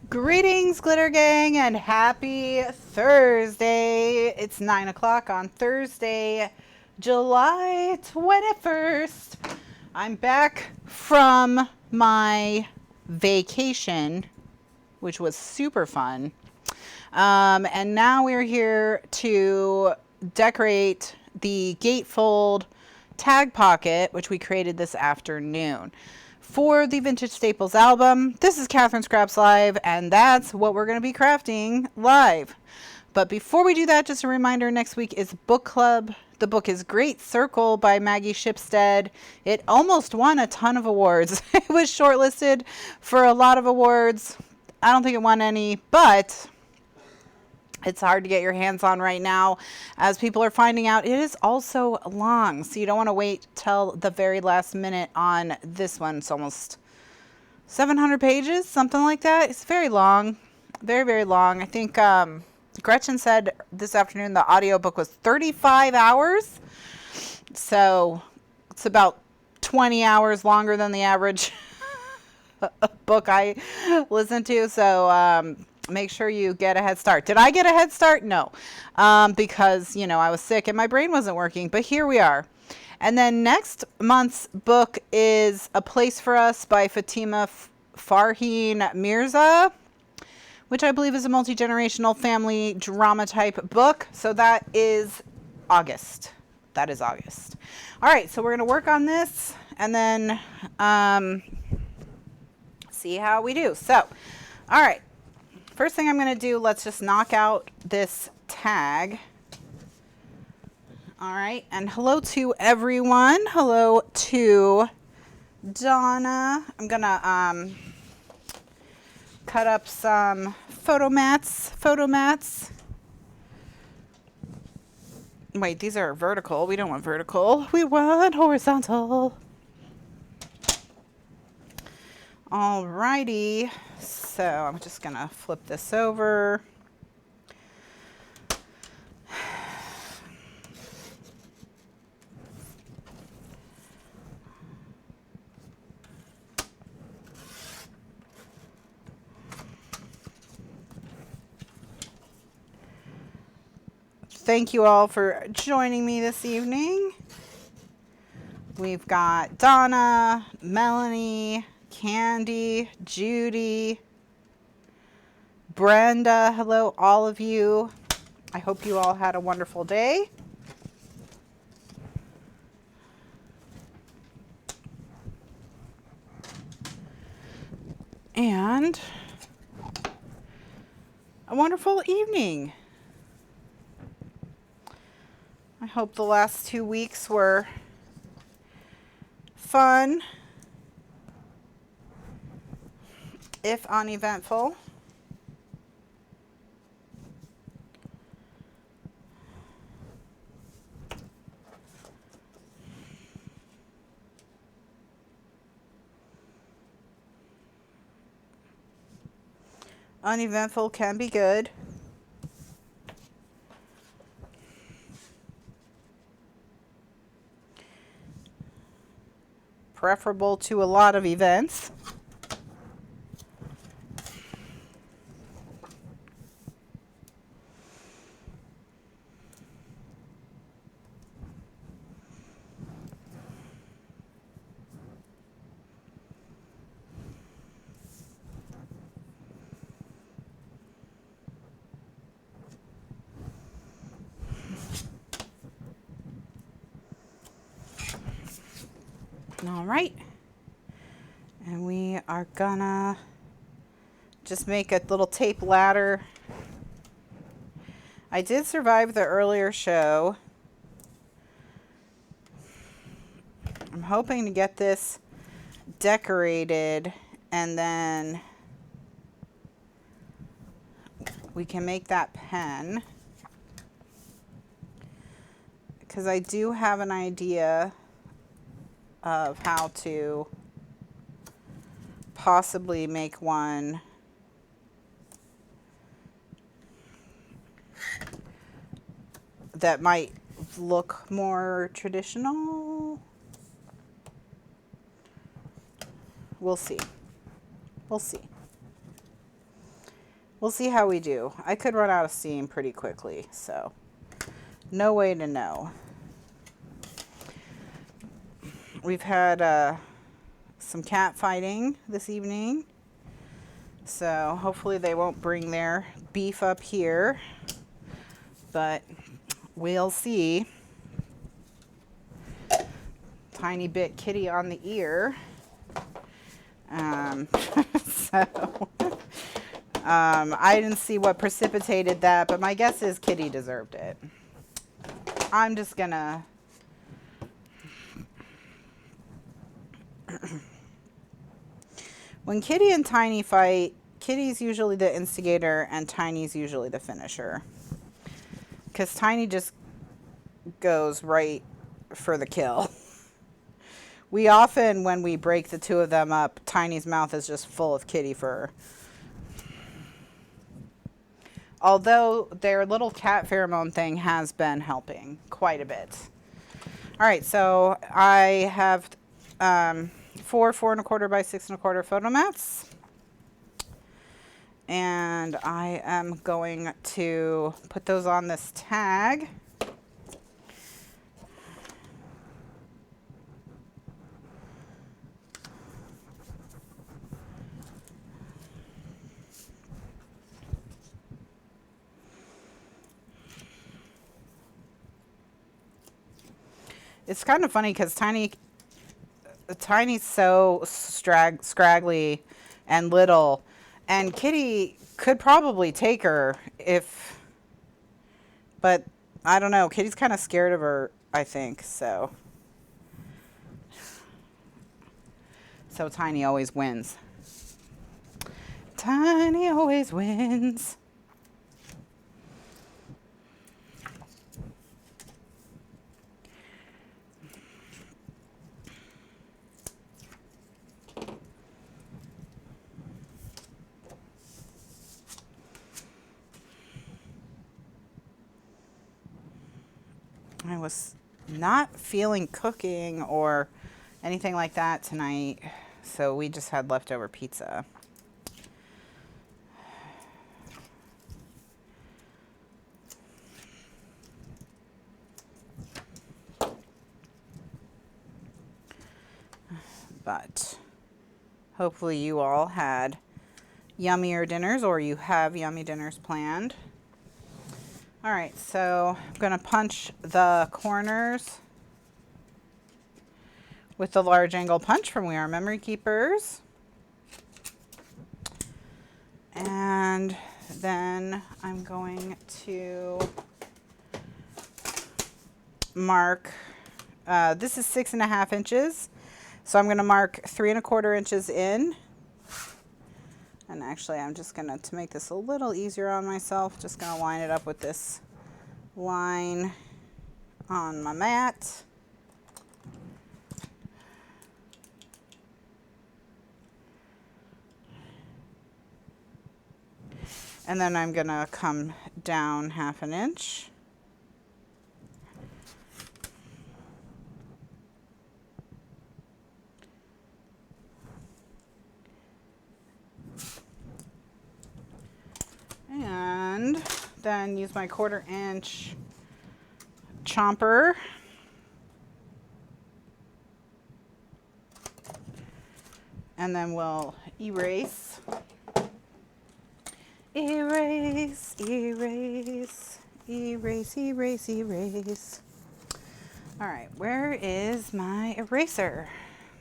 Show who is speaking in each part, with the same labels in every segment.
Speaker 1: Greetings, Glitter Gang, and happy Thursday. It's 9 o'clock on Thursday, July 21st. I'm back from my vacation, which was super fun. And now we're here to decorate the gatefold tag pocket, which we created this afternoon for the Vintage Staples album. This is Kathryn Scraps Live, and that's what we're going to be crafting live. But before we do that, just a reminder, next week is book club. The book is Great Circle by Maggie Shipstead. It almost won a ton of awards. It was shortlisted for a lot of awards. I don't think it won any, but it's hard to get your hands on right now. As people are finding out, it is also long, so you don't want to wait till the very last minute on this one. It's almost 700 pages, something like that. It's very long, very, very long. I think Gretchen said this afternoon the audiobook was 35 hours, so it's about 20 hours longer than the average book I listen to. So make sure you get a head start. Did I get a head start? No, because, you know, I was sick and my brain wasn't working, but here we are. And then next month's book is A Place for Us by Fatima Farheen Mirza, which I believe is a multi-generational family drama type book. So that is August. That is August. All right, so we're going to work on this and then see how we do. So, all right. First thing I'm going to do, let's just knock out this tag. All right, and hello to everyone. Hello to Donna. I'm going to cut up some photo mats. Wait, these are vertical. We don't want vertical. We want horizontal. All righty. So I'm just going to flip this over. Thank you all for joining me this evening. We've got Donna, Melanie, Candy, Judy, Brenda. Hello, all of you. I hope you all had a wonderful day. And a wonderful evening. I hope the last 2 weeks were fun, if uneventful. Uneventful can be good. Preferable to a lot of events. All right, and we are gonna just make a little tape ladder. I did survive the earlier show. I'm hoping to get this decorated and then we can make that pen, because I do have an idea of how to possibly make one that might look more traditional. We'll see. We'll see. We'll see how we do. I could run out of steam pretty quickly, so no way to know. We've had some cat fighting this evening, so hopefully they won't bring their beef up here, but we'll see. Tiny bit kitty on the ear. I didn't see what precipitated that, but my guess is Kitty deserved it. I'm just gonna... When Kitty and Tiny fight, Kitty's usually the instigator and Tiny's usually the finisher. Because Tiny just goes right for the kill. We often, when we break the two of them up, Tiny's mouth is just full of kitty fur. Although their little cat pheromone thing has been helping quite a bit. All right, so I have 4 4¼ by 6¼ photo mats. And I am going to put those on this tag. It's kind of funny because Tiny's so scraggly and little, and Kitty could probably take her if, but I don't know. Kitty's kind of scared of her, I think, so Tiny always wins. Tiny always wins. I was not feeling cooking or anything like that tonight, so we just had leftover pizza. But hopefully you all had yummier dinners, or you have yummy dinners planned. All right, so I'm going to punch the corners with the large angle punch from We Are Memory Keepers. And then I'm going to mark, this is 6½ inches. So I'm going to mark 3¼ inches in. And actually, I'm just going to make this a little easier on myself, just going to line it up with this line on my mat. And then I'm going to come down 1/2 inch. And then use my 1/4 inch chomper. And then we'll erase. Erase, erase, erase, erase, erase. All right, where is my eraser?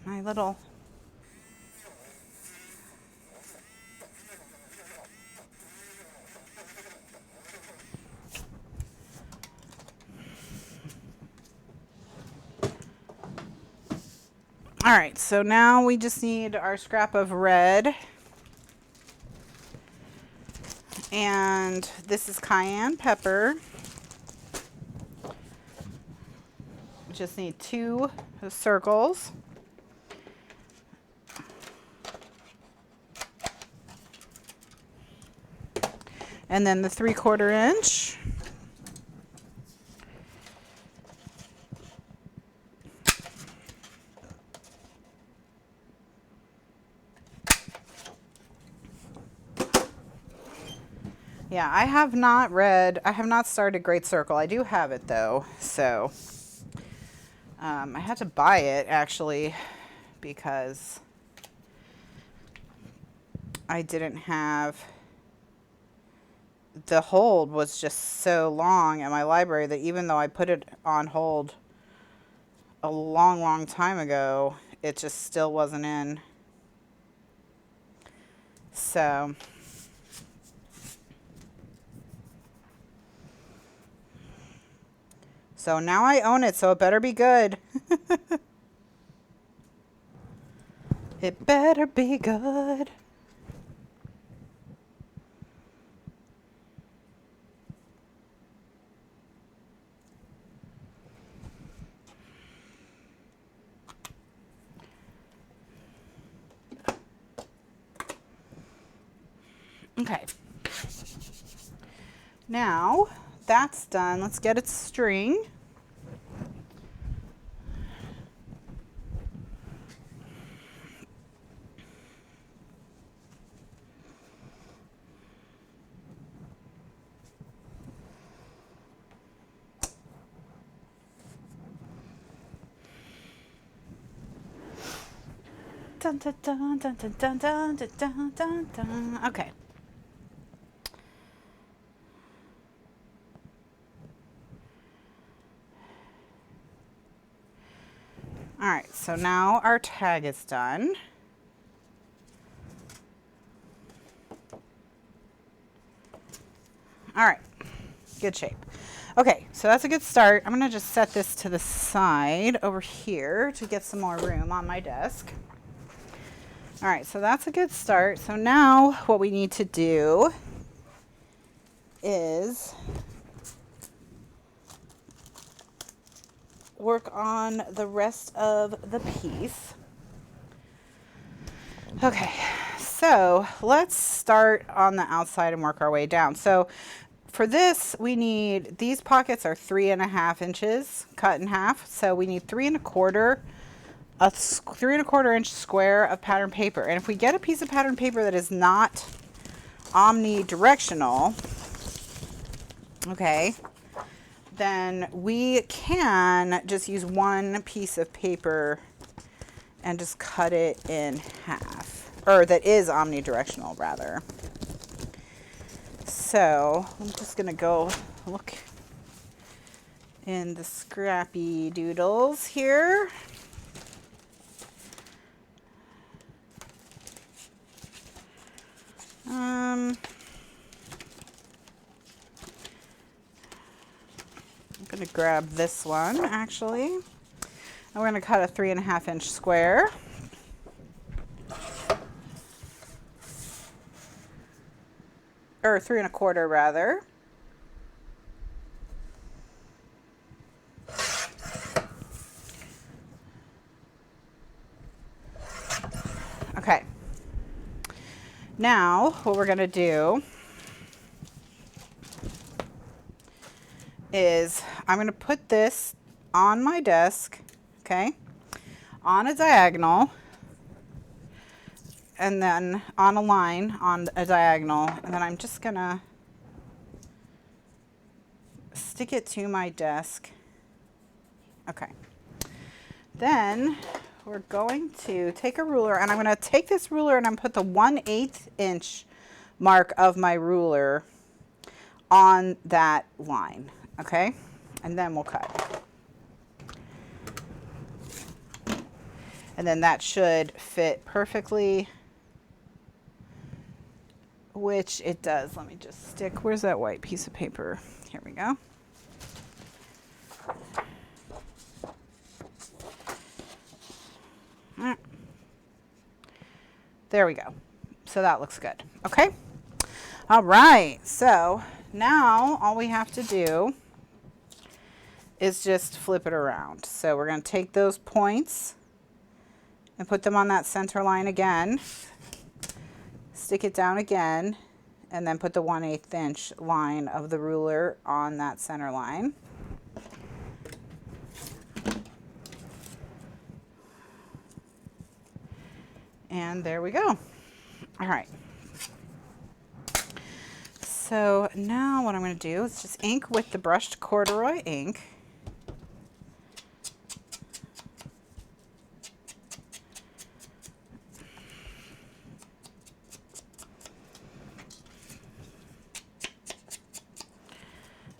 Speaker 1: My little... All right, so now we just need our scrap of red. And this is cayenne pepper. Just need 2 circles. And then the 3/4 inch. Yeah, I have not started Great Circle. I do have it though, so I had to buy it actually because I didn't have, the hold was just so long at my library that even though I put it on hold a long, long time ago, it just still wasn't in. So now I own it, so it better be good. It better be good. Okay. Now that's done. Let's get its string. Dun, dun, dun, dun, dun, dun, dun, dun, dun, dun. Okay. All right, so now our tag is done. All right, good shape. Okay, so that's a good start. I'm gonna just set this to the side over here to get some more room on my desk. All right, so that's a good start. So now what we need to do is work on the rest of the piece. Okay, so let's start on the outside and work our way down. So for this, we need, these pockets are 3.5 inches cut in half. So we need 3.25, a 3.25 inch square of pattern paper. And if we get a piece of pattern paper that is not omnidirectional, okay, then we can just use one piece of paper and just cut it in half, or that is omnidirectional rather. So I'm just gonna go look in the scrappy doodles here. I'm gonna grab this one actually, and we're gonna cut a 3.5 inch square. Or 3.25 rather. Okay. Now what we're gonna do is I'm gonna put this on my desk, okay, on a diagonal, and then on a line on a diagonal, and then I'm just gonna stick it to my desk. Okay. Then we're going to take a ruler, and I'm gonna take this ruler and I'm put the 1/8 inch mark of my ruler on that line, okay? And then we'll cut. And then that should fit perfectly, which it does. Let me just stick, where's that white piece of paper? Here we go. There we go. So that looks good. Okay. All right. So now all we have to do is just flip it around. So we're going to take those points and put them on that center line again. Stick it down again, and then put the 1/8 inch line of the ruler on that center line. And there we go. All right. So now what I'm going to do is just ink with the brushed corduroy ink.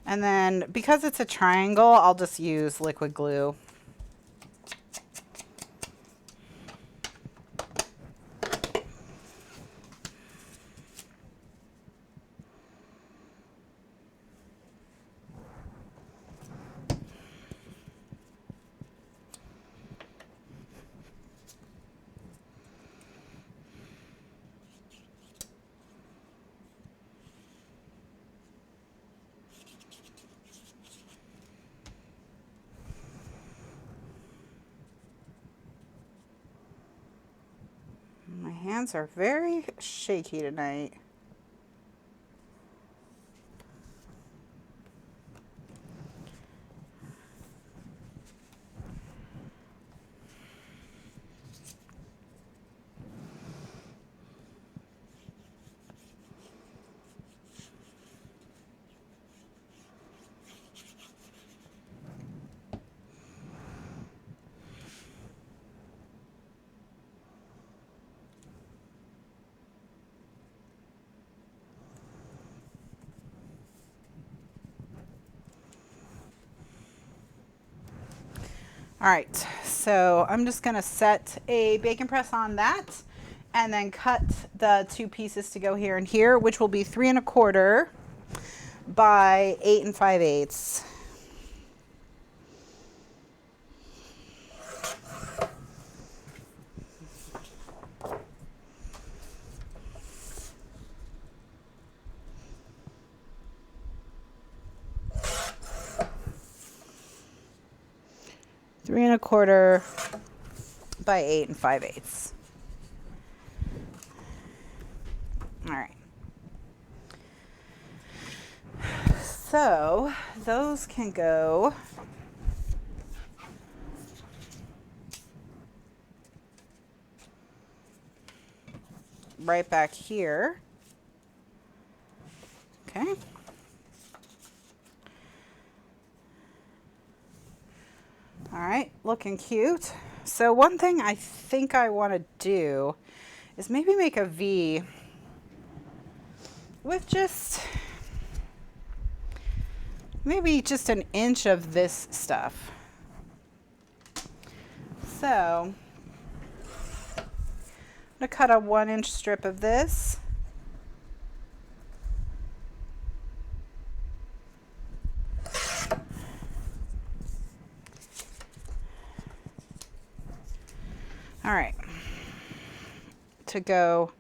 Speaker 1: And then because it's a triangle, I'll just use liquid glue. My hands are very shaky tonight. All right, so I'm just gonna set a baking press on that and then cut the 2 pieces to go here and here, which will be 3 1/4 by 8 5/8. Three and a quarter by 8 5/8. All right. So those can go right back here. Okay. All right, looking cute. So one thing I think I want to do is maybe make a V with just maybe just an inch of this stuff. So I'm going to cut a 1-inch strip of this. All right, to go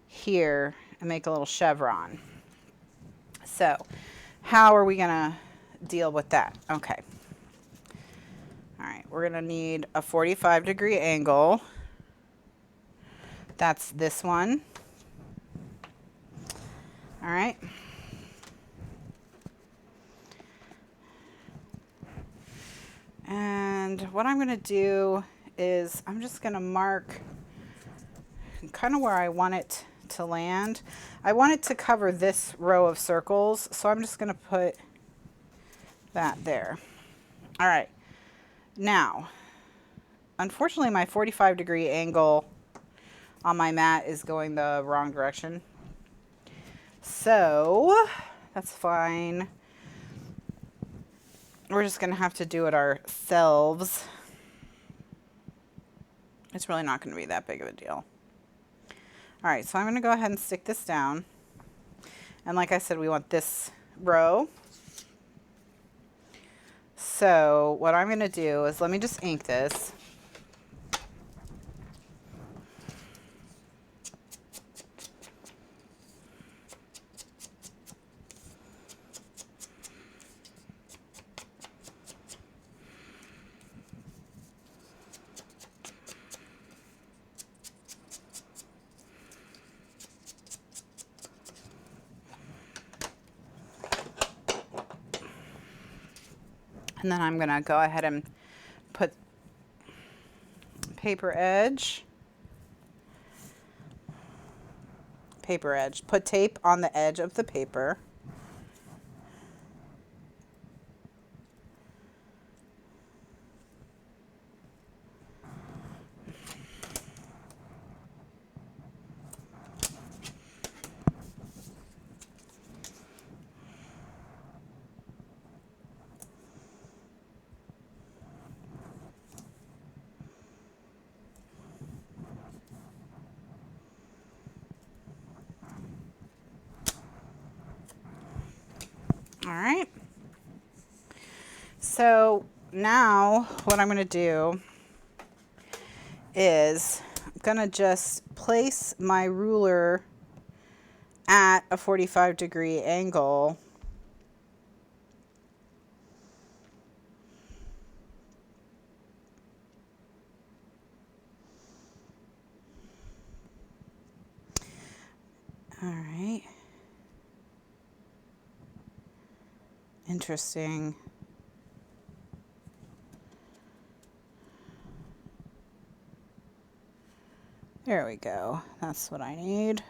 Speaker 1: here and make a little chevron. So how are we gonna deal with that? Okay. All right, we're gonna need a 45-degree angle. That's this one. All right. And what I'm gonna do is I'm just gonna mark kind of where I want it to land. I want it to cover this row of circles, so I'm just gonna put that there. All right, now, unfortunately my 45-degree angle on my mat is going the wrong direction. So that's fine. We're just gonna have to do it ourselves. It's really not gonna be that big of a deal. All right, so I'm gonna go ahead and stick this down. And like I said, we want this row. So what I'm gonna do is, let me just ink this. And then I'm going to go ahead and put paper edge, paper edge. Put tape on the edge of the paper. All right. So now what I'm going to do is I'm going to just place my ruler at a 45-degree angle. All right. Interesting. There we go. That's what I need.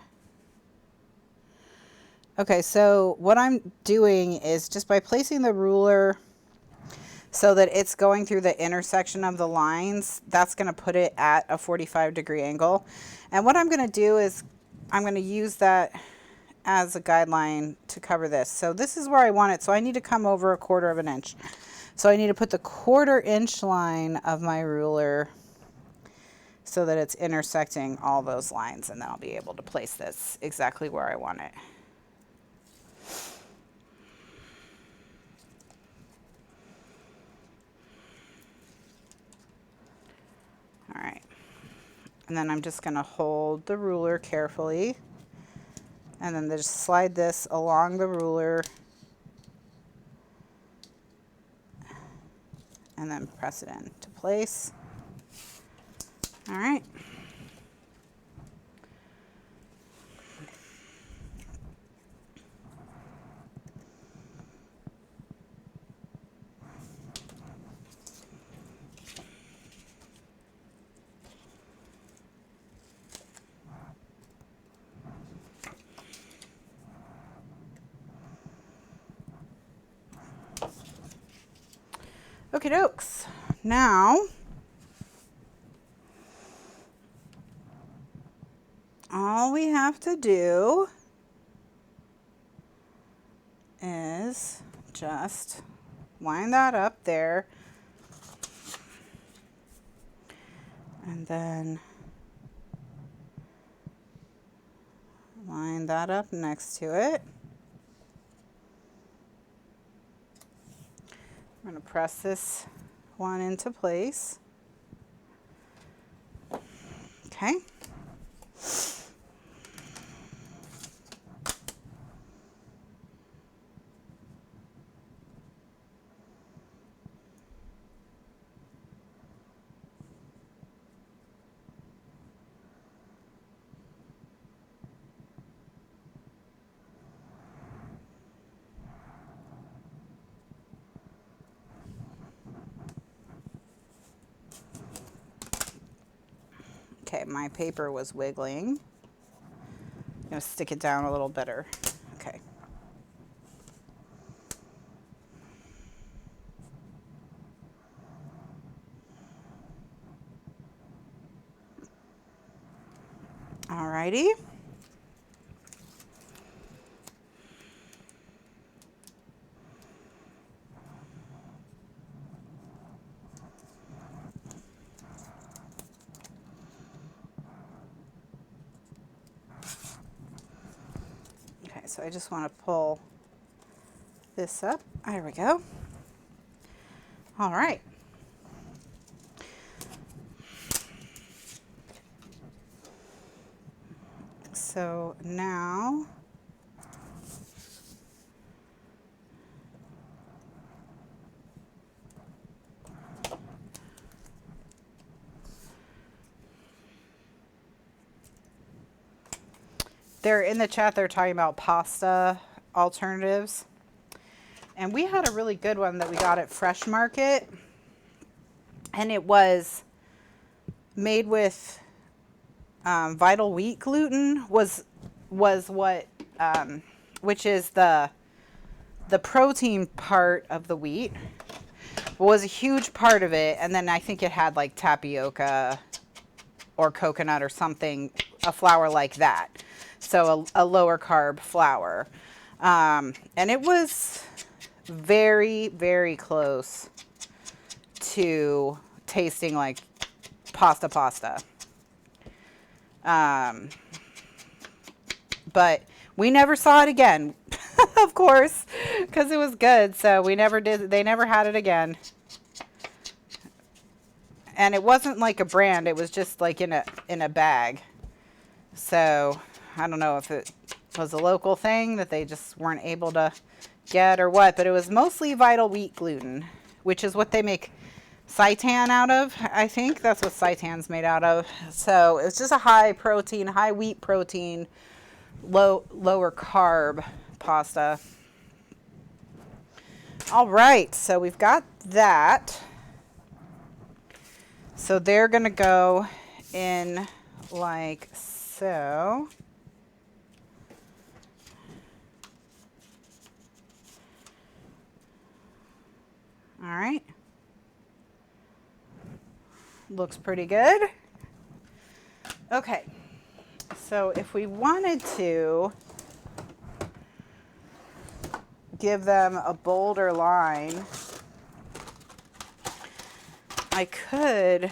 Speaker 1: Okay, so what I'm doing is just by placing the ruler so that it's going through the intersection of the lines, that's going to put it at a 45-degree angle. And what I'm going to do is I'm going to use that as a guideline to cover this. So this is where I want it. So I need to come over 1/4 of an inch. So I need to put the 1/4 inch line of my ruler so that it's intersecting all those lines, and then I'll be able to place this exactly where I want it. All right. And then I'm just going to hold the ruler carefully, and then just slide this along the ruler, and then press it into place. All right. Okie dokes. Now, all we have to do is just line that up there, and then line that up next to it. I'm going to press this one into place. Okay. Okay, my paper was wiggling. I'm going to stick it down a little better. Okay. Alrighty. So I just want to pull this up. There we go. All right. So now they're in the chat, they're talking about pasta alternatives. And we had a really good one that we got at Fresh Market. And it was made with vital wheat gluten. Was was what, which is the protein part of the wheat, was a huge part of it. And then I think it had like tapioca or coconut or something, a flour like that. So a lower carb flour. And it was very, very close to tasting like pasta. But we never saw it again, of course, because it was good. So they never had it again. And it wasn't like a brand, it was just like in a bag. So I don't know if it was a local thing that they just weren't able to get or what, but it was mostly Vital Wheat gluten, which is what they make seitan out of. I think that's what seitan's made out of. So it's just a high protein, high wheat protein, lower carb pasta. All right, so we've got that. So they're gonna go in like so. All right. Looks pretty good. Okay. So if we wanted to give them a bolder line, I could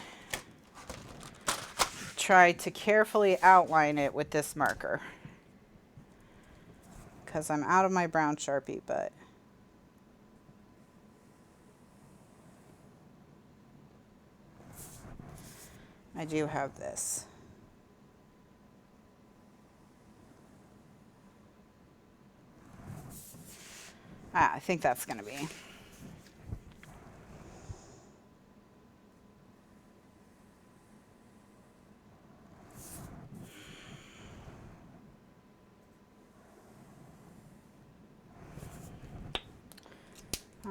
Speaker 1: try to carefully outline it with this marker, because I'm out of my brown Sharpie, but I do have this. I think that's going to be.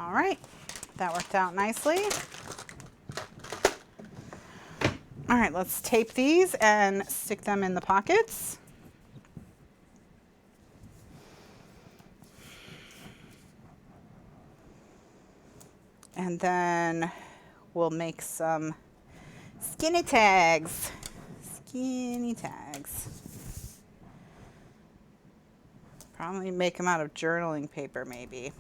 Speaker 1: All right, that worked out nicely. All right, let's tape these and stick them in the pockets. And then we'll make some skinny tags. Skinny tags. Probably make them out of journaling paper, maybe.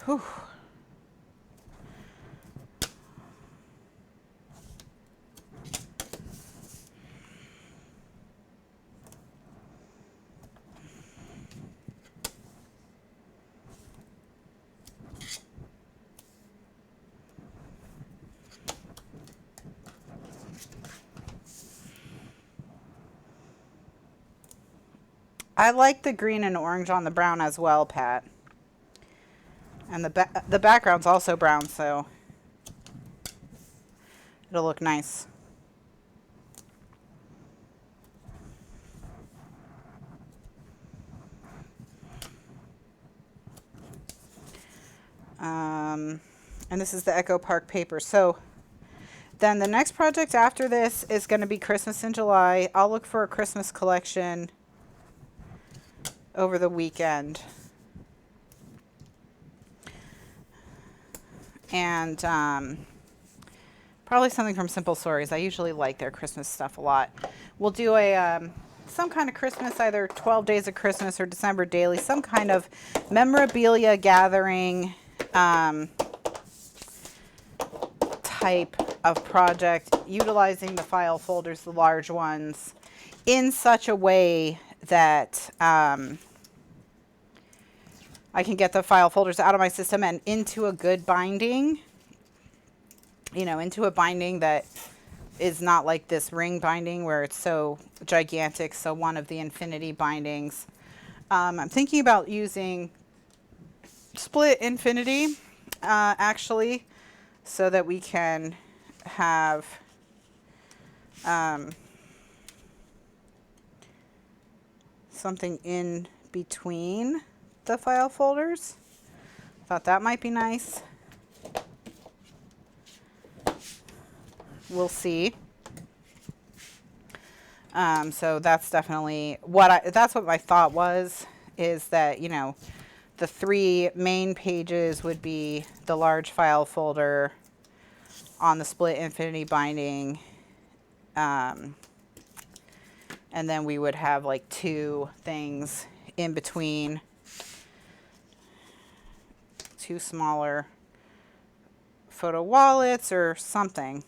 Speaker 1: Whew. I like the green and orange on the brown as well, Pat. And the background's also brown, so it'll look nice. And this is the Echo Park paper. So then the next project after this is going to be Christmas in July. I'll look for a Christmas collection over the weekend. And probably something from Simple Stories. I usually like their Christmas stuff a lot. We'll do a some kind of Christmas, either 12 Days of Christmas or December Daily, some kind of memorabilia gathering type of project, utilizing the file folders, the large ones, in such a way that I can get the file folders out of my system and into a good binding, you know, into a binding that is not like this ring binding where it's so gigantic. So one of the infinity bindings. I'm thinking about using split infinity, actually, so that we can have something in between the file folders. Thought that might be nice. We'll see. So that's definitely that's what my thought was, is that, you know, the 3 main pages would be the large file folder on the split infinity binding. And then we would have like 2 things in between, 2 smaller photo wallets or something.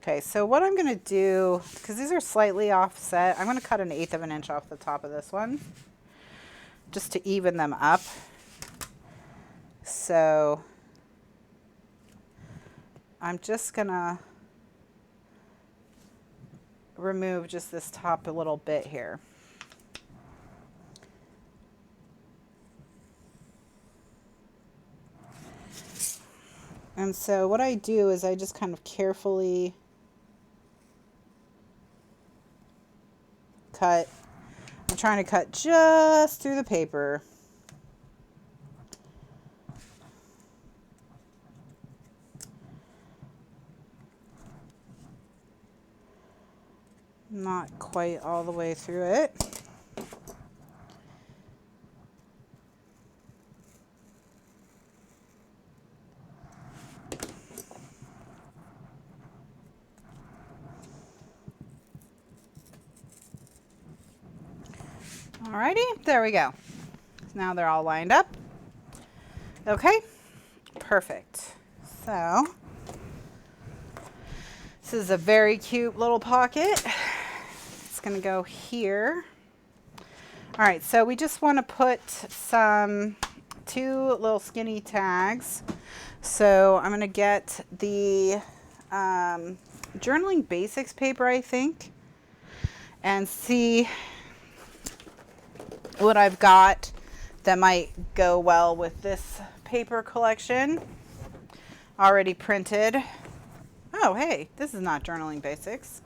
Speaker 1: Okay, so what I'm going to do, because these are slightly offset, I'm going to cut 1/8 of an inch off the top of this one, just to even them up. So I'm just going to remove just this top a little bit here. And so what I do is I just kind of carefully cut. I'm trying to cut just through the paper. Not quite all the way through it. Alrighty, there we go. Now they're all lined up. Okay, perfect. So this is a very cute little pocket. It's going to go here. All right, so we just want to put some 2 little skinny tags. So I'm going to get the Journaling Basics paper, I think, and see what I've got that might go well with this paper collection. Already printed. Oh, hey, this is not Journaling Basics.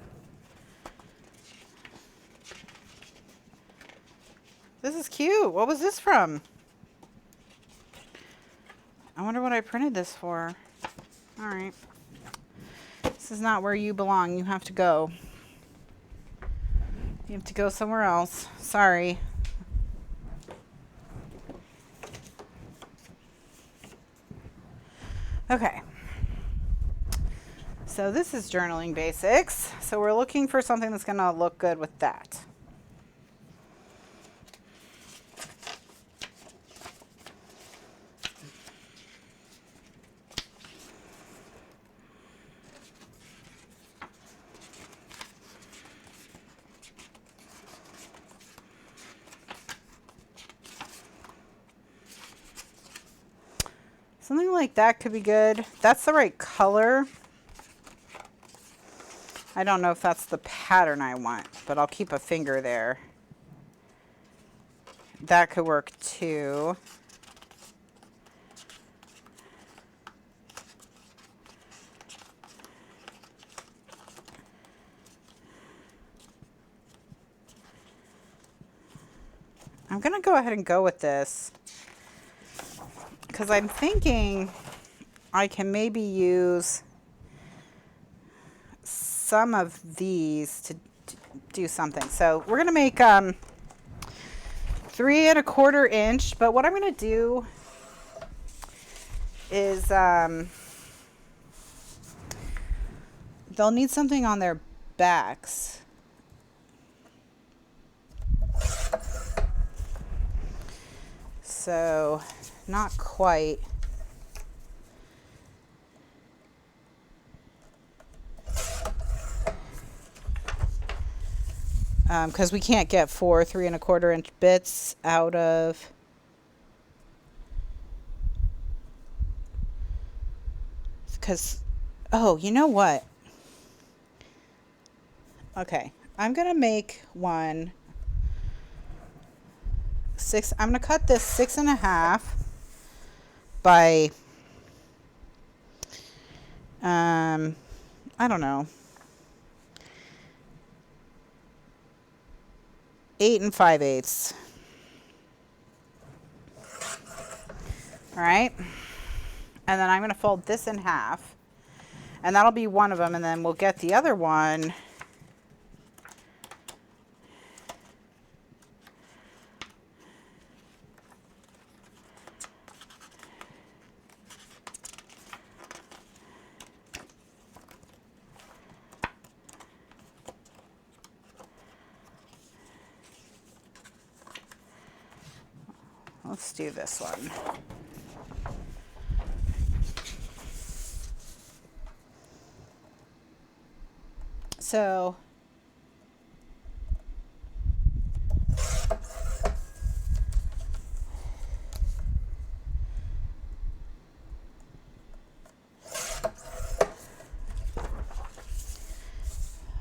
Speaker 1: This is cute. What was this from? I wonder what I printed this for. All right. This is not where you belong. You have to go. You have to go somewhere else. Sorry. Okay. So this is Journaling Basics. So we're looking for something that's going to look good with that. Something like that could be good. That's the right color. I don't know if that's the pattern I want, but I'll keep a finger there. That could work too. I'm going to go ahead and go with this, because I'm thinking I can maybe use some of these to do something. So we're going to make 3 1/4 inch, but what I'm going to do is they'll need something on their backs. So not quite. Because we can't get 4 3 1/4 inch bits out of oh, you know what? Okay, I'm gonna make one 6. I'm gonna cut this 6.5 by I don't know, 8 5/8. All right. And then I'm going to fold this in half. And that'll be one of them. And then we'll get the other one. Let's do this one. So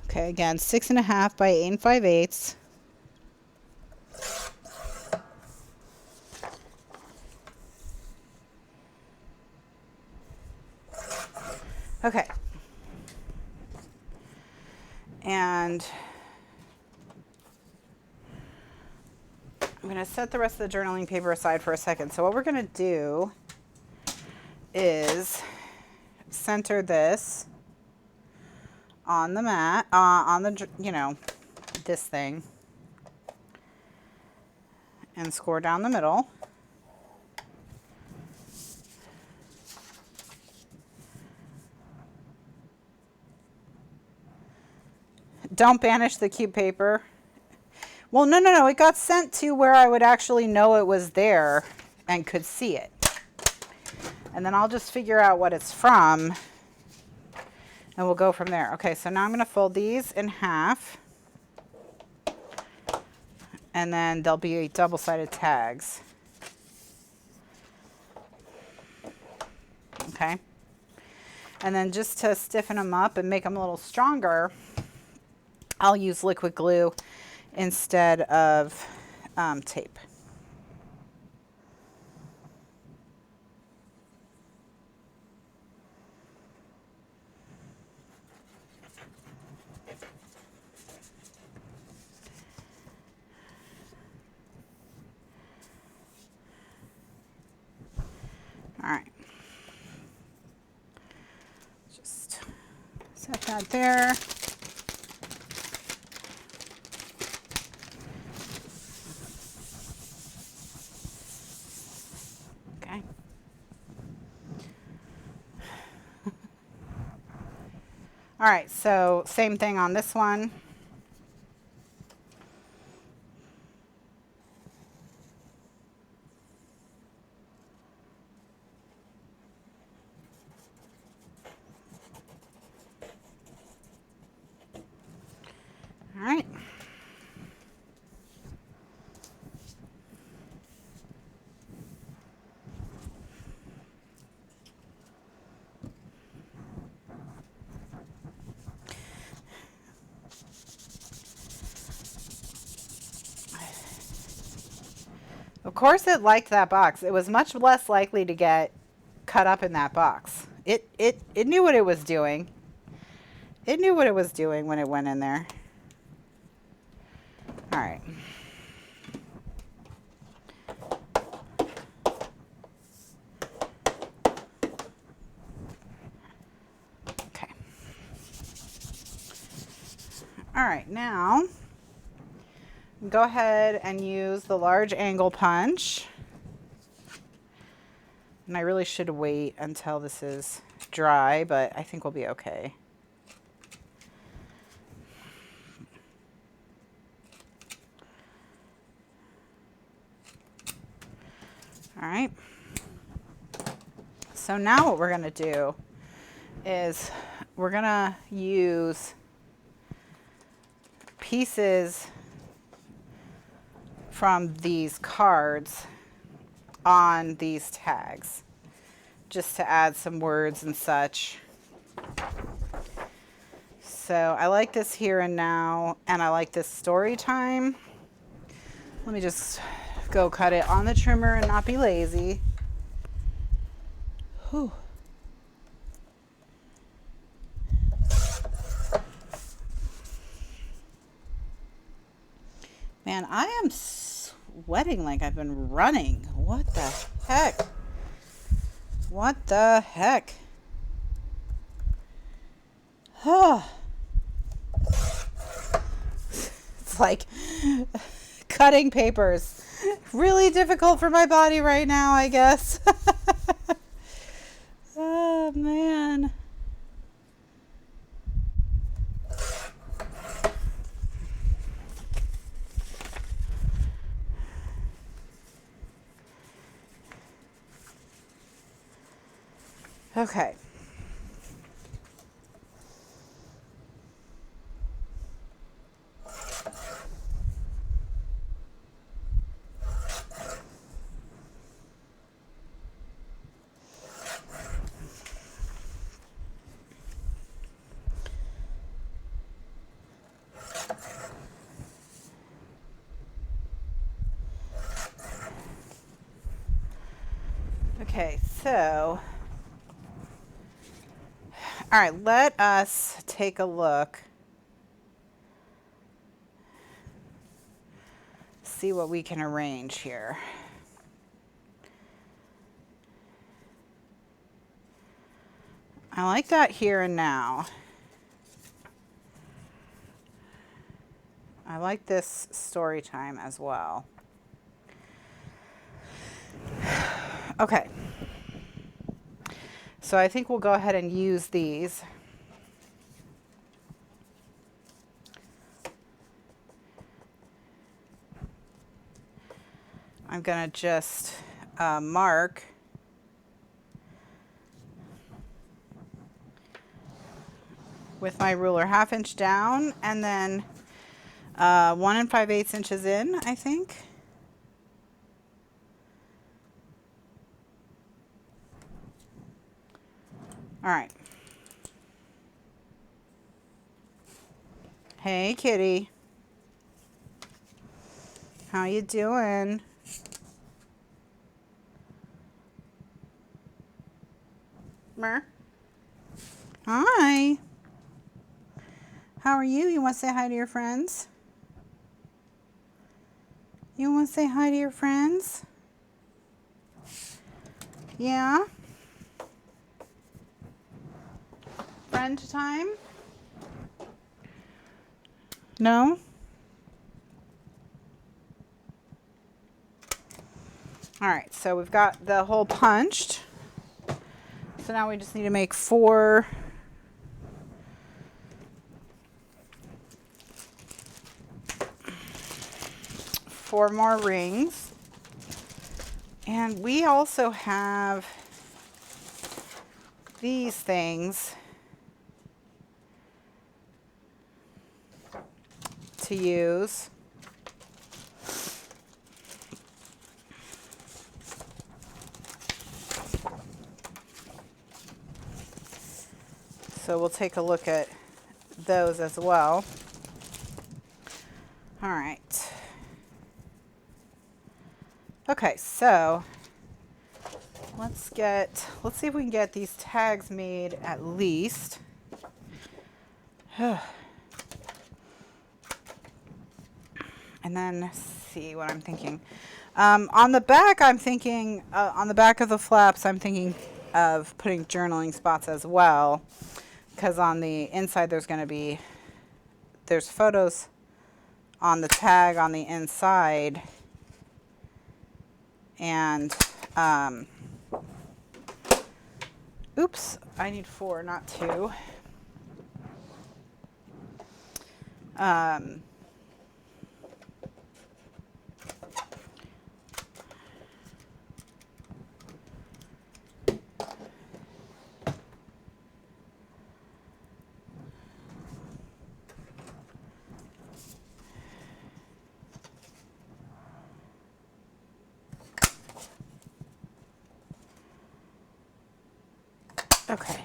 Speaker 1: okay, again, 6.5 by 8 5/8. Okay. And I'm going to set the rest of the journaling paper aside for a second. So what we're going to do is center this on the mat, on the, you know, this thing, and score down the middle. Don't banish the cute paper. Well, no. It got sent to where I would actually know it was there and could see it. And then I'll just figure out what it's from and we'll go from there. Okay, so now I'm going to fold these in half. And then there'll be double-sided tags. Okay. And then just to stiffen them up and make them a little stronger, I'll use liquid glue instead of tape. All right. Just set that there. Okay. All right, so same thing on this one. All right. Of course it liked that box. It was much less likely to get cut up in that box. It knew what it was doing. It knew what it was doing when it went in there. All right. Okay. All right, now go ahead and use the large angle punch. And I really should wait until this is dry, but I think we'll be okay. All right. So now what we're going to do is we're going to use pieces from these cards on these tags just to add some words and such. So I like this here and now, and I like this story time. Let me just go cut it on the trimmer and not be lazy. Whew. Man, I am sweating like I've been running. What the heck? What the heck? It's like cutting papers. Really difficult for my body right now, I guess. Oh, man. Okay. Okay, so, all right, let us take a look. See what we can arrange here. I like that here and now. I like this story time as well. Okay. So I think we'll go ahead and use these. I'm going to just mark with my ruler 1/2 inch down, and then 1 5/8 inches in, I think. All right. Hey, kitty. How you doing? Mer? Hi. How are you? You want to say hi to your friends? You want to say hi to your friends? Yeah? Friend time? No? All right, so we've got the hole punched. So now we just need to make four more rings. And we also have these things to use. So we'll take a look at those as well. All right. Okay, so let's see if we can get these tags made at least. And then see what I'm thinking. On the back, I'm thinking, on the back of the flaps, I'm thinking of putting journaling spots as well. Because on the inside, there's photos on the tag on the inside. And, oops, I need 4, not 2. Okay.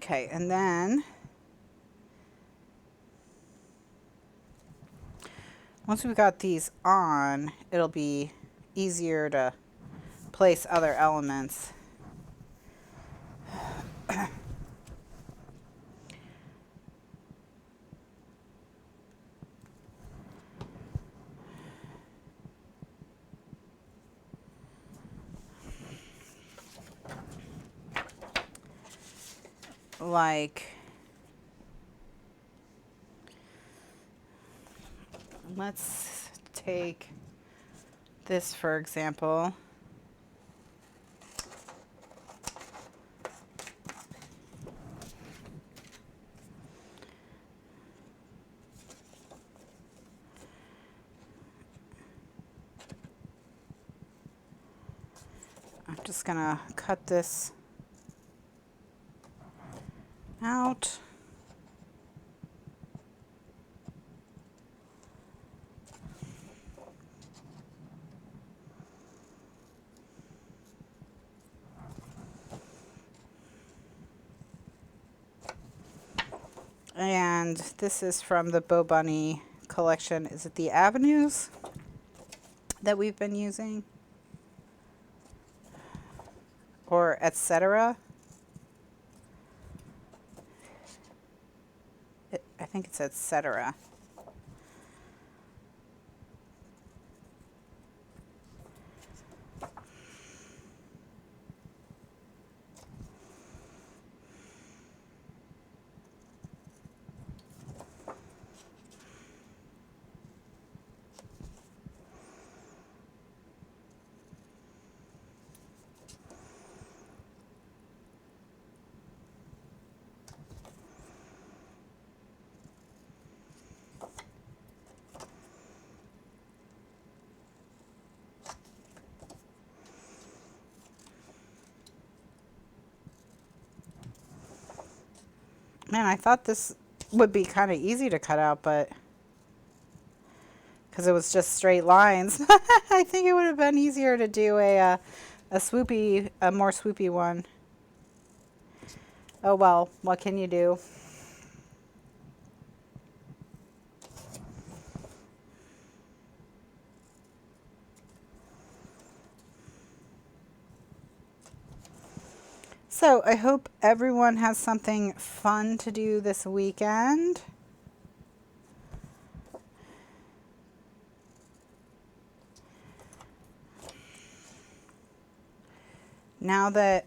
Speaker 1: Okay, and then once we've got these on, it'll be easier to place other elements. Like, let's take this for example. I'm just gonna cut this out. And this is from the Bo Bunny collection. Is it the Avenues that we've been using? Or etc. I think it's etc. Man, I thought this would be kind of easy to cut out, but because it was just straight lines, I think it would have been easier to do a more swoopy one. Oh well, what can you do? So I hope everyone has something fun to do this weekend. Now that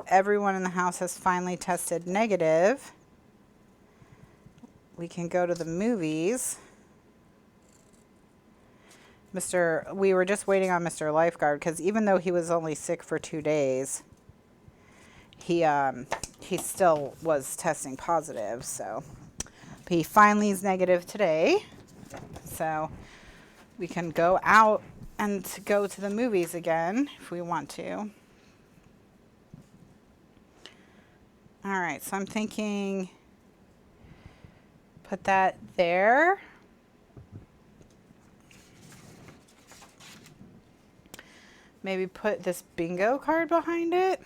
Speaker 1: everyone in the house has finally tested negative, we can go to the movies. We were just waiting on Mr. Lifeguard because even though he was only sick for 2 days, he still was testing positive. So but he finally is negative today, so we can go out and go to the movies again if we want to. All right, so I'm thinking put that there. Maybe put this bingo card behind it.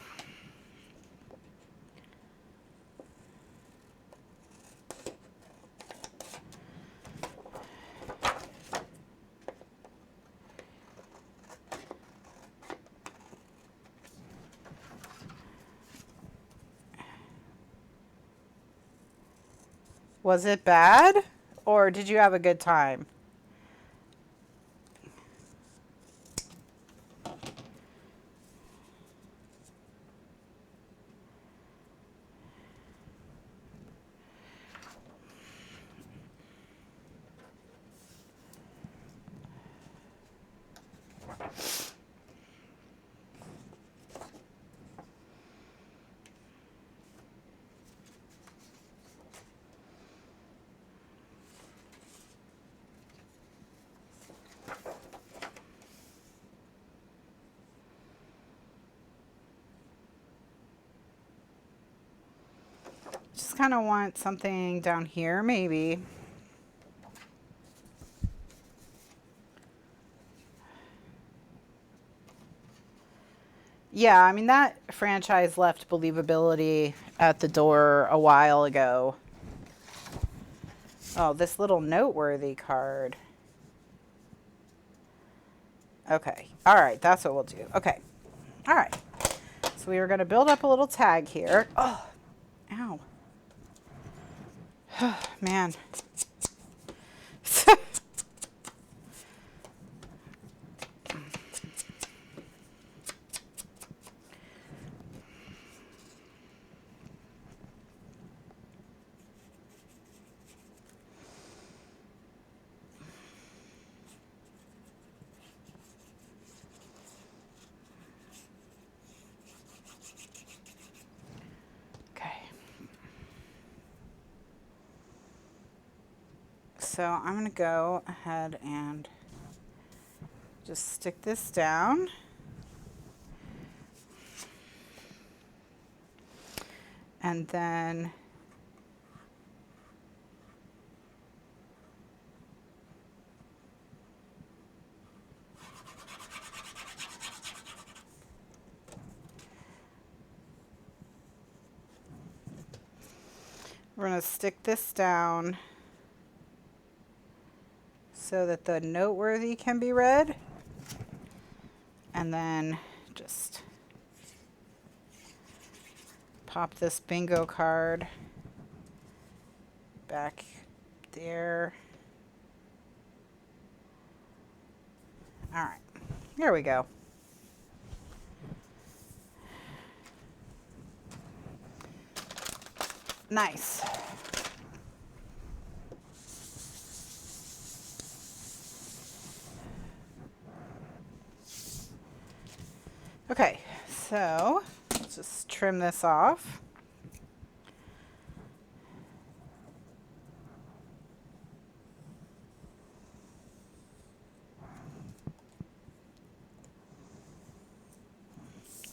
Speaker 1: Was it bad, or did you have a good time? Just kind of want something down here, maybe. Yeah, I mean, that franchise left believability at the door a while ago. Oh, this little noteworthy card. Okay. All right. That's what we'll do. Okay. All right. So we were going to build up a little tag here. Oh, ow. Man. Okay. So I'm going to go ahead and just stick this down. And then we're going to stick this down so that the noteworthy can be read. And then just pop this bingo card back there. All right, here we go. Nice. Okay, so let's just trim this off.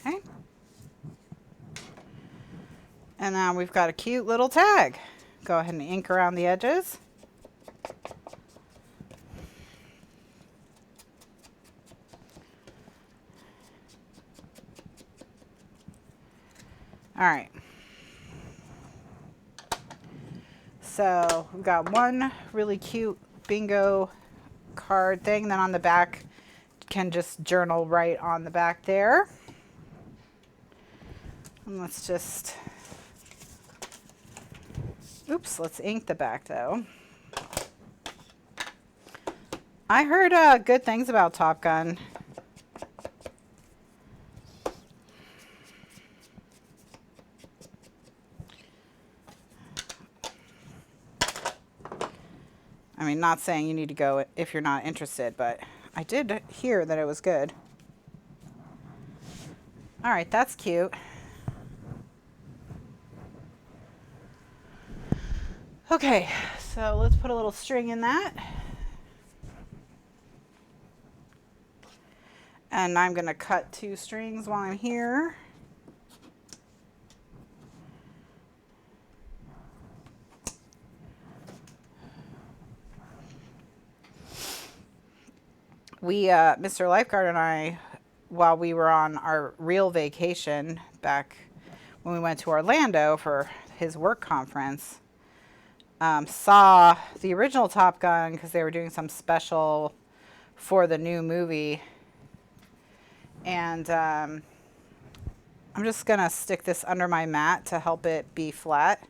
Speaker 1: Okay. And now we've got a cute little tag. Go ahead and ink around the edges. All right. So we've got one really cute bingo card thing. Then on the back, you can just journal right on the back there. And let's just, oops, let's ink the back though. I heard good things about Top Gun. I mean, not saying you need to go if you're not interested, but I did hear that it was good. All right, that's cute. Okay, so let's put a little string in that. And I'm going to cut 2 strings while I'm here. Mr. Lifeguard and I, while we were on our real vacation back when we went to Orlando for his work conference, saw the original Top Gun because they were doing some special for the new movie. And I'm just going to stick this under my mat to help it be flat.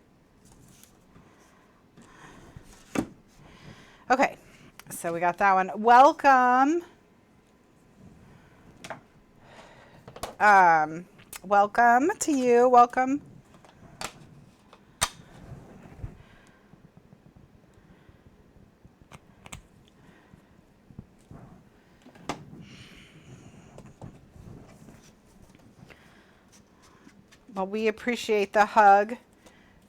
Speaker 1: Okay, so we got that one. Welcome. Welcome to you. Welcome. Well, we appreciate the hug.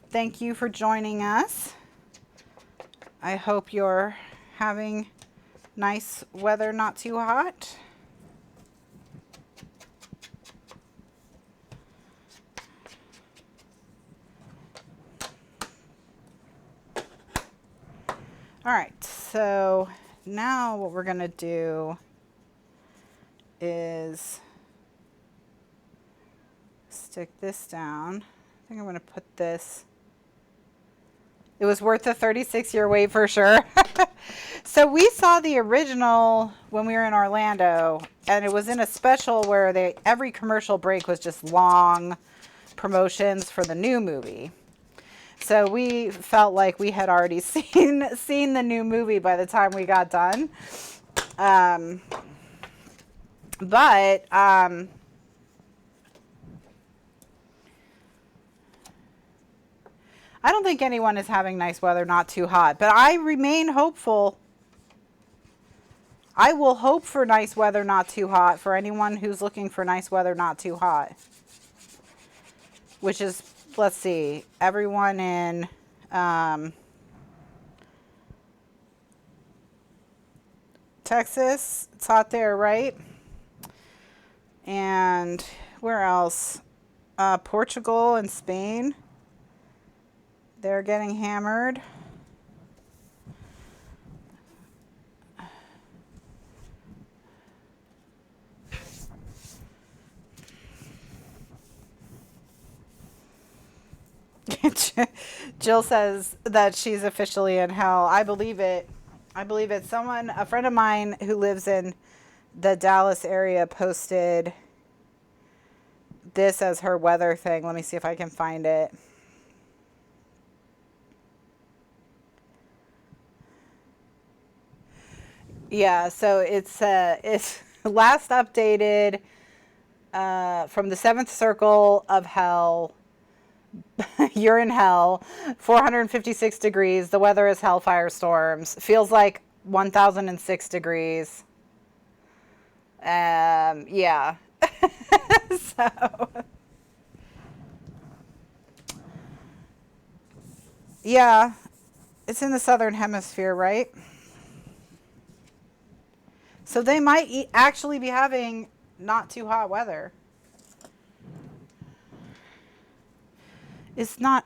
Speaker 1: Thank you for joining us. I hope you're having nice weather, not too hot. All right, so now what we're going to do is stick this down. I think I'm going to put this. It was worth the 36-year wait for sure. So we saw the original when we were in Orlando, and it was in a special where every commercial break was just long promotions for the new movie. So we felt like we had already seen the new movie by the time we got done. But I don't think anyone is having nice weather, not too hot. But I remain hopeful. I will hope for nice weather, not too hot, for anyone who's looking for nice weather, not too hot. Which is, let's see, everyone in Texas. It's hot there, right? And where else? Portugal and Spain. They're getting hammered. Jill says that she's officially in hell. I believe it. I believe it. A friend of mine who lives in the Dallas area posted this as her weather thing. Let me see if I can find it. Yeah, so it's last updated from the seventh circle of hell. You're in hell. 456 degrees. The weather is hellfire storms. Feels like 1006 degrees. Yeah. So, yeah, it's in the southern hemisphere, right? So they might actually be having not too hot weather. It's not.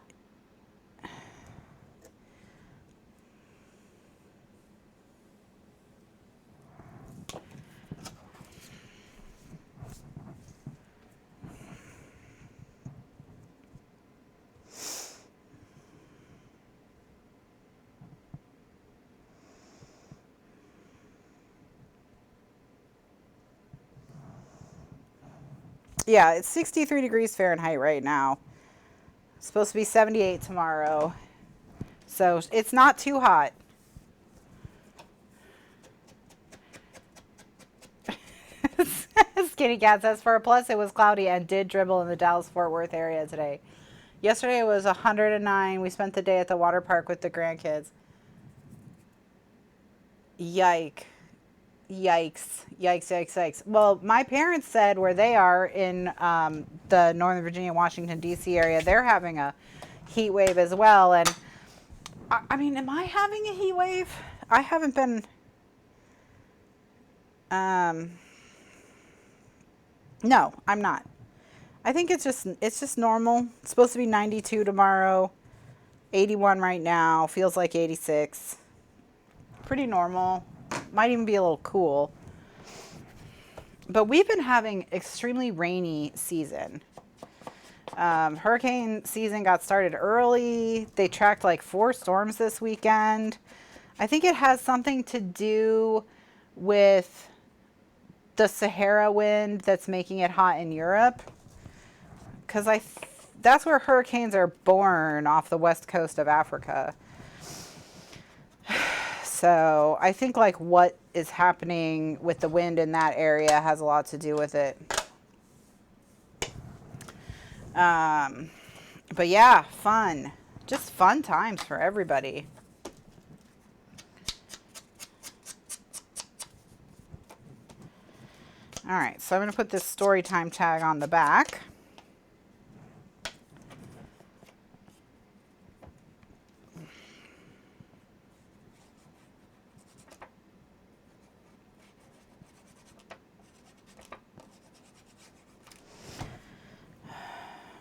Speaker 1: Yeah, it's 63 degrees Fahrenheit right now. It's supposed to be 78 tomorrow. So it's not too hot. Skinny Cat says, for a plus, it was cloudy and did dribble in the Dallas-Fort Worth area today. Yesterday it was 109. We spent the day at the water park with the grandkids. Yikes. Yikes, yikes, yikes, yikes. Well, my parents said where they are in the Northern Virginia, Washington, D.C. area, they're having a heat wave as well. And I mean, am I having a heat wave? I haven't been. No, I'm not. I think it's just normal. It's supposed to be 92 tomorrow, 81 right now. Feels like 86. Pretty normal. Might even be a little cool. But we've been having extremely rainy season. Hurricane season got started early. They tracked like 4 storms this weekend. I think it has something to do with the Sahara wind that's making it hot in Europe. Because that's where hurricanes are born, off the west coast of Africa. So I think like what is happening with the wind in that area has a lot to do with it. But yeah, fun. Just fun times for everybody. All right, so I'm going to put this story time tag on the back.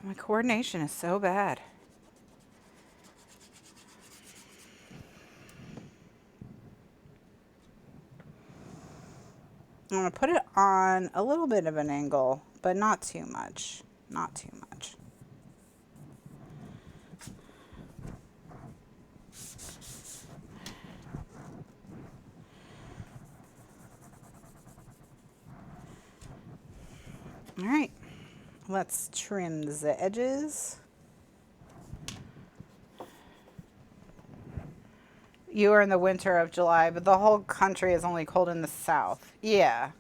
Speaker 1: My coordination is so bad. I'm going to put it on a little bit of an angle, but not too much. Not too much. All right, let's trim the edges. You are in the winter of July, but the whole country is only cold in the south. Yeah.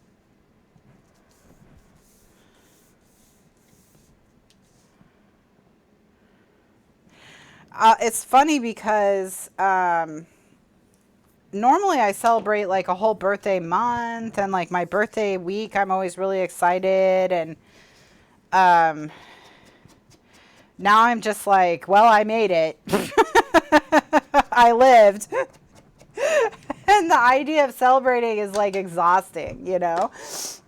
Speaker 1: It's funny because normally I celebrate like a whole birthday month, and like my birthday week, I'm always really excited. And um, now I'm just like, well, I made it. I lived. And the idea of celebrating is like exhausting, you know?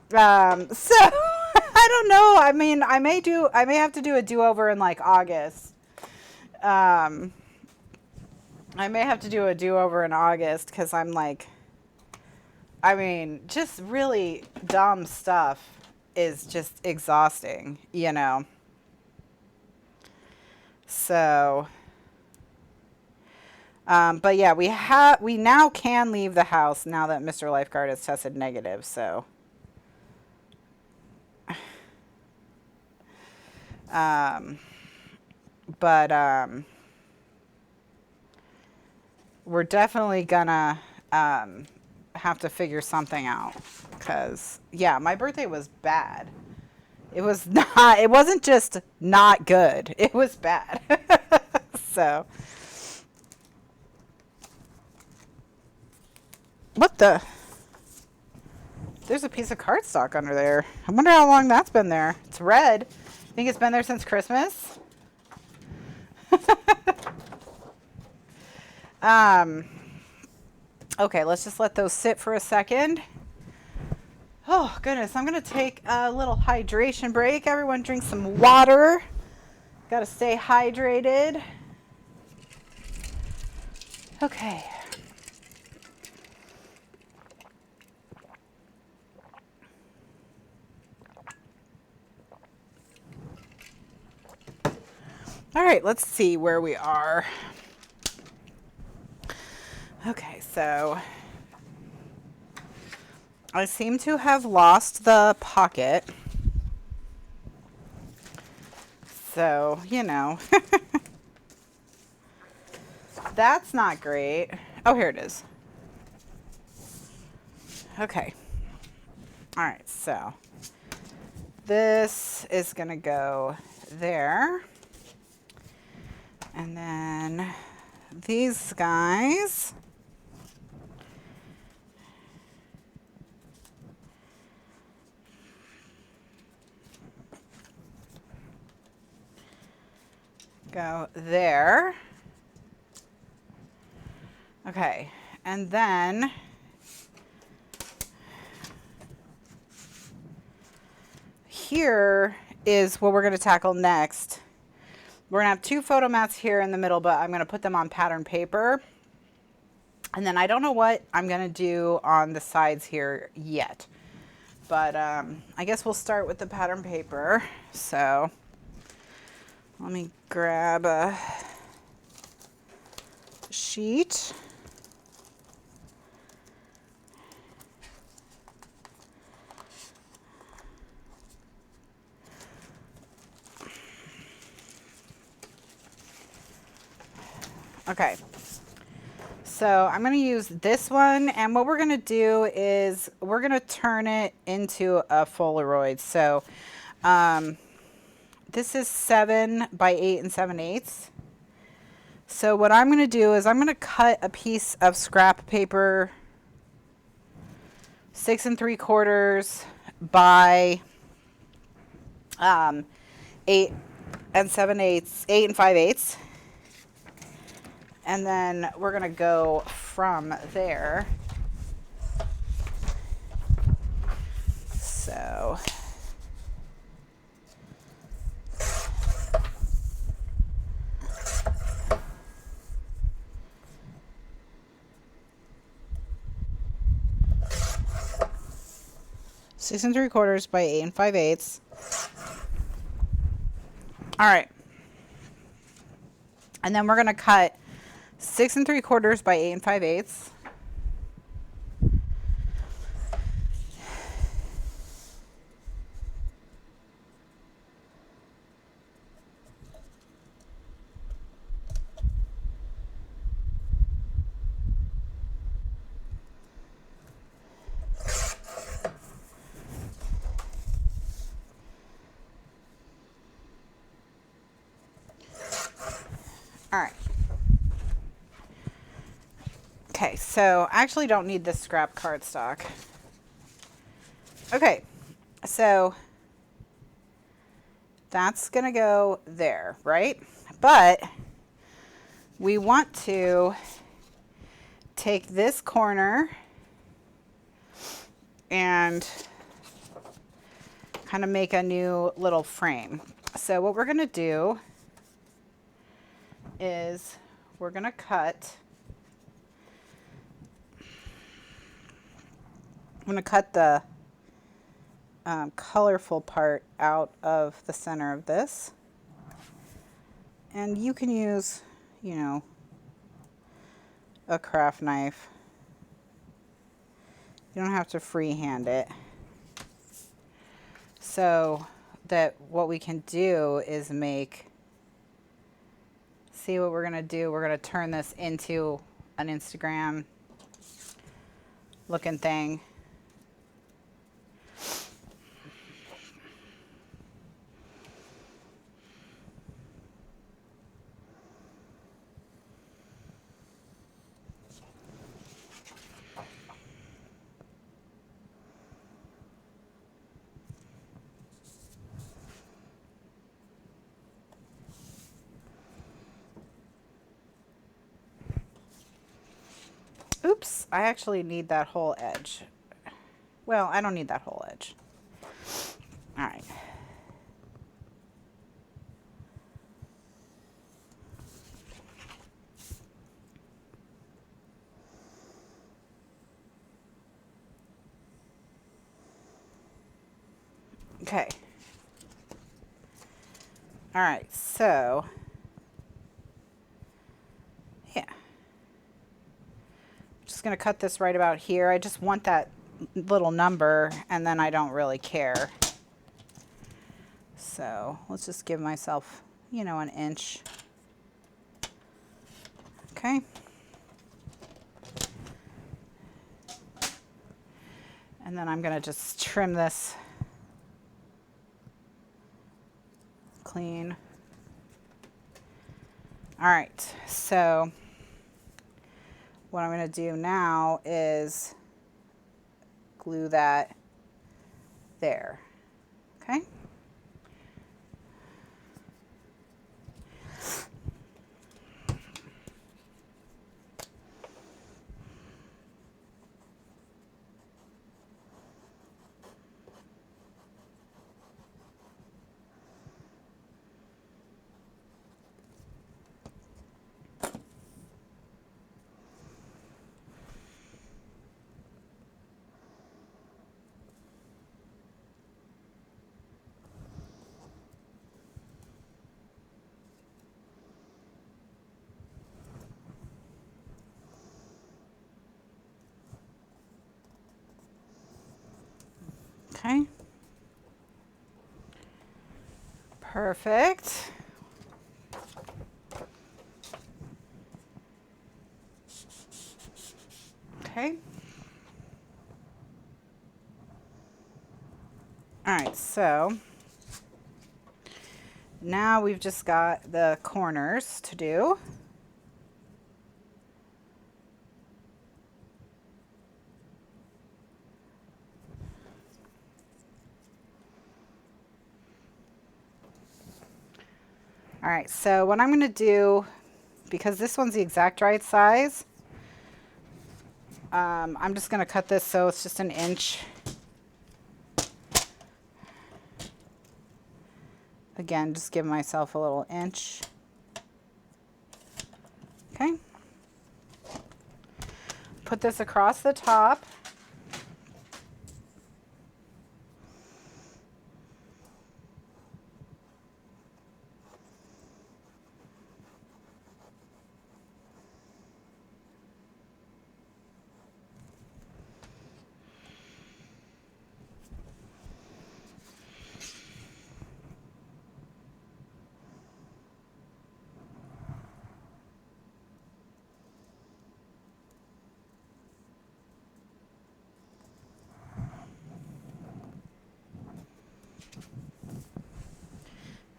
Speaker 1: So I don't know. I mean, I may have to do a do-over in like August. I may have to do a do-over in August because I'm like, I mean, just really dumb stuff is just exhausting, you know? So, but yeah, we now can leave the house now that Mr. Lifeguard has tested negative, so. But we're definitely gonna have to figure something out because, yeah, my birthday was bad. It wasn't just not good. It was bad. So. What the? There's a piece of cardstock under there. I wonder how long that's been there. It's red. Think it's been there since Christmas? Okay, let's just let those sit for a second. Oh, goodness. I'm going to take a little hydration break. Everyone drink some water. Got to stay hydrated. Okay. All right, let's see where we are. Okay, so I seem to have lost the pocket. So, you know, that's not great. Oh, here it is. Okay. All right, so this is going to go there. And then these guys. Go there. Okay, and then here is what we're going to tackle next. We're going to have two photo mats here in the middle, but I'm going to put them on pattern paper. And then I don't know what I'm going to do on the sides here yet. But I guess we'll start with the pattern paper. So let me grab a sheet. Okay, so I'm going to use this one, and what we're going to do is we're going to turn it into a Polaroid. So this is 7 by 8 7/8. So what I'm going to do is I'm going to cut a piece of scrap paper 6 3/4 by 8 7/8, 8 5/8. And then we're going to go from there. So six and 3/4 by 8 5/8. All right. And then we're going to cut 6 3/4 by 8 5/8. Okay, so I actually don't need this scrap cardstock. Okay, so that's going to go there, right? But we want to take this corner and kind of make a new little frame. So what we're going to do is we're going to cut, I'm going to cut the colorful part out of the center of this. And you can use, you know, a craft knife. You don't have to freehand it. So that what we can do is make, see what we're going to do. We're going to turn this into an Instagram looking thing. Oops, I actually need that whole edge. Well, I don't need that whole edge. All right. Okay. All right, so yeah. Just gonna cut this right about here. I just want that little number and then I don't really care. So let's just give myself, you know, an inch. Okay. And then I'm gonna just trim this clean. All right, so what I'm going to do now is glue that there. Okay. Okay. Perfect. Okay. All right, so now we've just got the corners to do. All right, so what I'm going to do, because this one's the exact right size, I'm just going to cut this so it's just an inch. Again, just give myself a little inch. Okay. Put this across the top.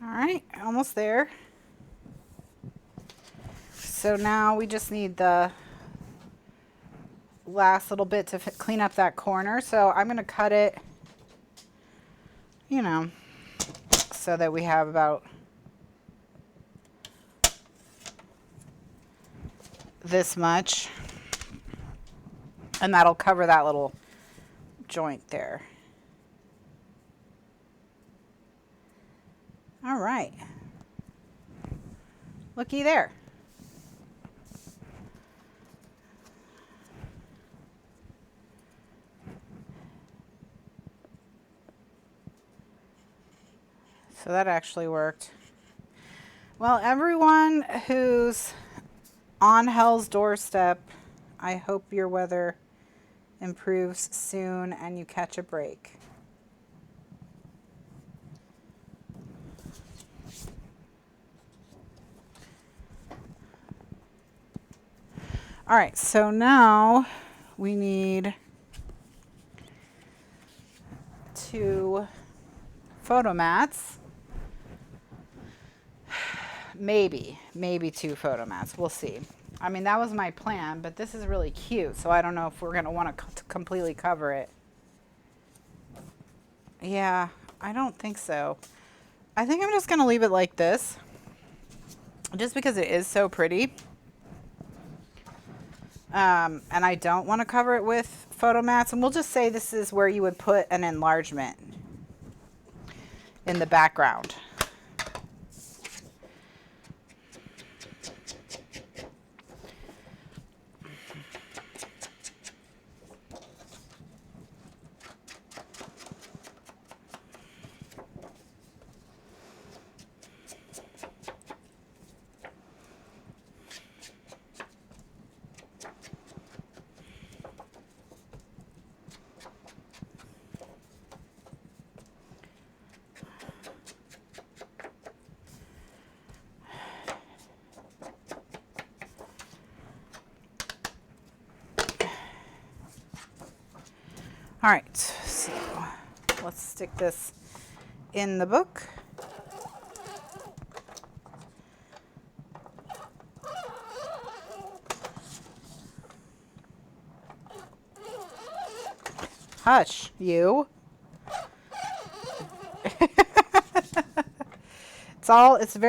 Speaker 1: All right, almost there. So now we just need the last little bit to clean up that corner. So I'm going to cut it, you know, so that we have about this much. And that'll cover that little joint there. All right. Looky there. So that actually worked. Well, everyone who's on hell's doorstep, I hope your weather improves soon and you catch a break. All right, so now we need 2 photo mats. Maybe 2 photo mats. We'll see. I mean, that was my plan, but this is really cute, so I don't know if we're going to want to completely cover it. Yeah, I don't think so. I think I'm just going to leave it like this, just because it is so pretty. And I don't want to cover it with photo mats, and we'll just say this is where you would put an enlargement in the background. All right, so let's stick this in the book. Hush, you.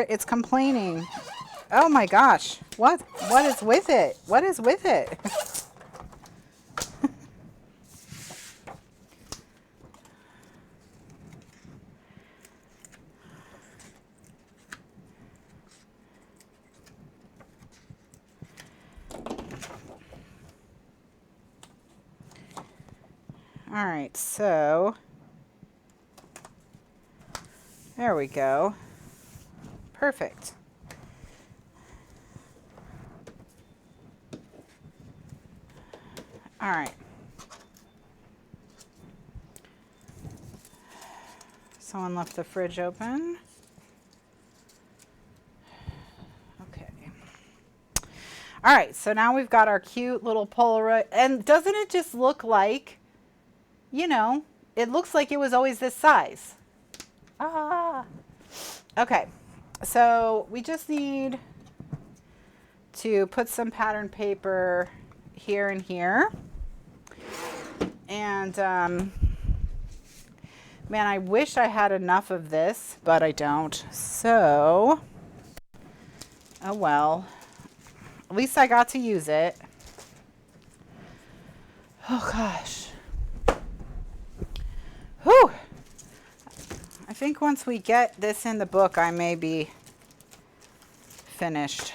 Speaker 1: It's complaining. Oh my gosh. What is with it? What is with it? All right, so there we go. Perfect. All right. Someone left the fridge open. Okay. All right, so now we've got our cute little Polaroid. And doesn't it just look like, you know, it looks like it was always this size. Ah. Okay, so we just need to put some pattern paper here and here. And, man, I wish I had enough of this, but I don't. So, oh well. At least I got to use it. Oh, gosh. Whew. I think once we get this in the book, I may be finished.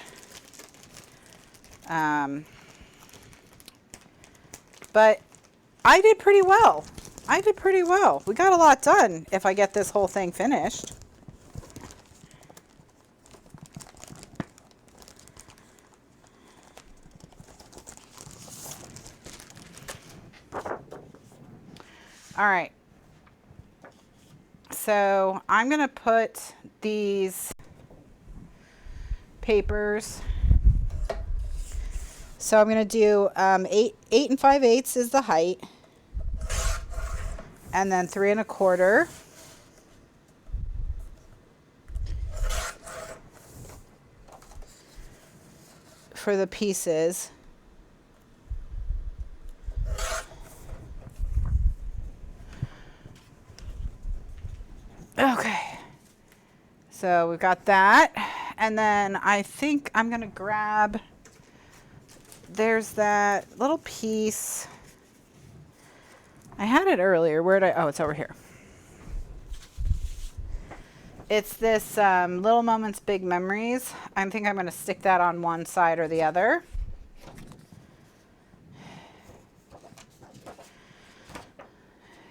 Speaker 1: But I did pretty well. I did pretty well. We got a lot done if I get this whole thing finished. All right. So I'm going to put these papers. So I'm going to do 8 5/8 is the height. And then 3 1/4. For the pieces. Okay. So we've got that. And then I think I'm going to grab, there's that little piece. I had it earlier. Where did I, oh, it's over here. It's this Little Moments, Big Memories. I think I'm going to stick that on one side or the other.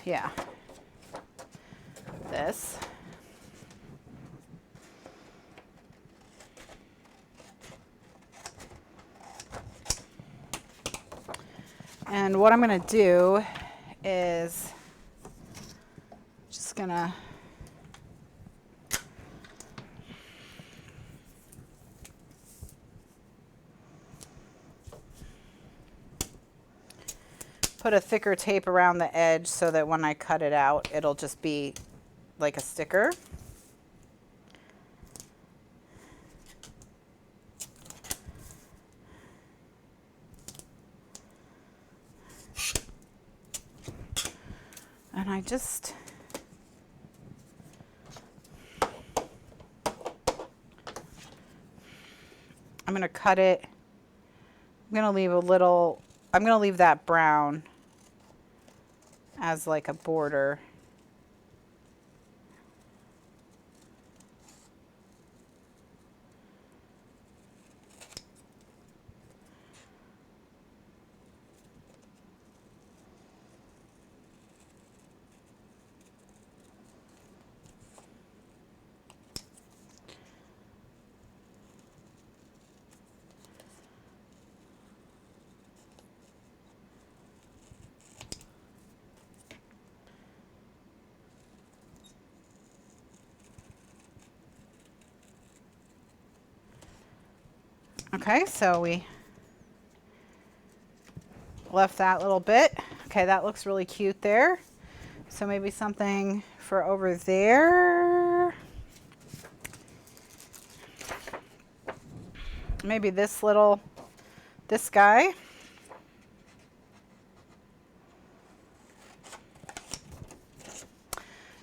Speaker 1: Yeah. This. And what I'm going to do is just going to put a thicker tape around the edge so that when I cut it out, it'll just be like a sticker. And I just, I'm going to cut it. I'm going to leave a little, I'm going to leave that brown as like a border. Okay, so we left that little bit. Okay, that looks really cute there. So maybe something for over there. Maybe this guy.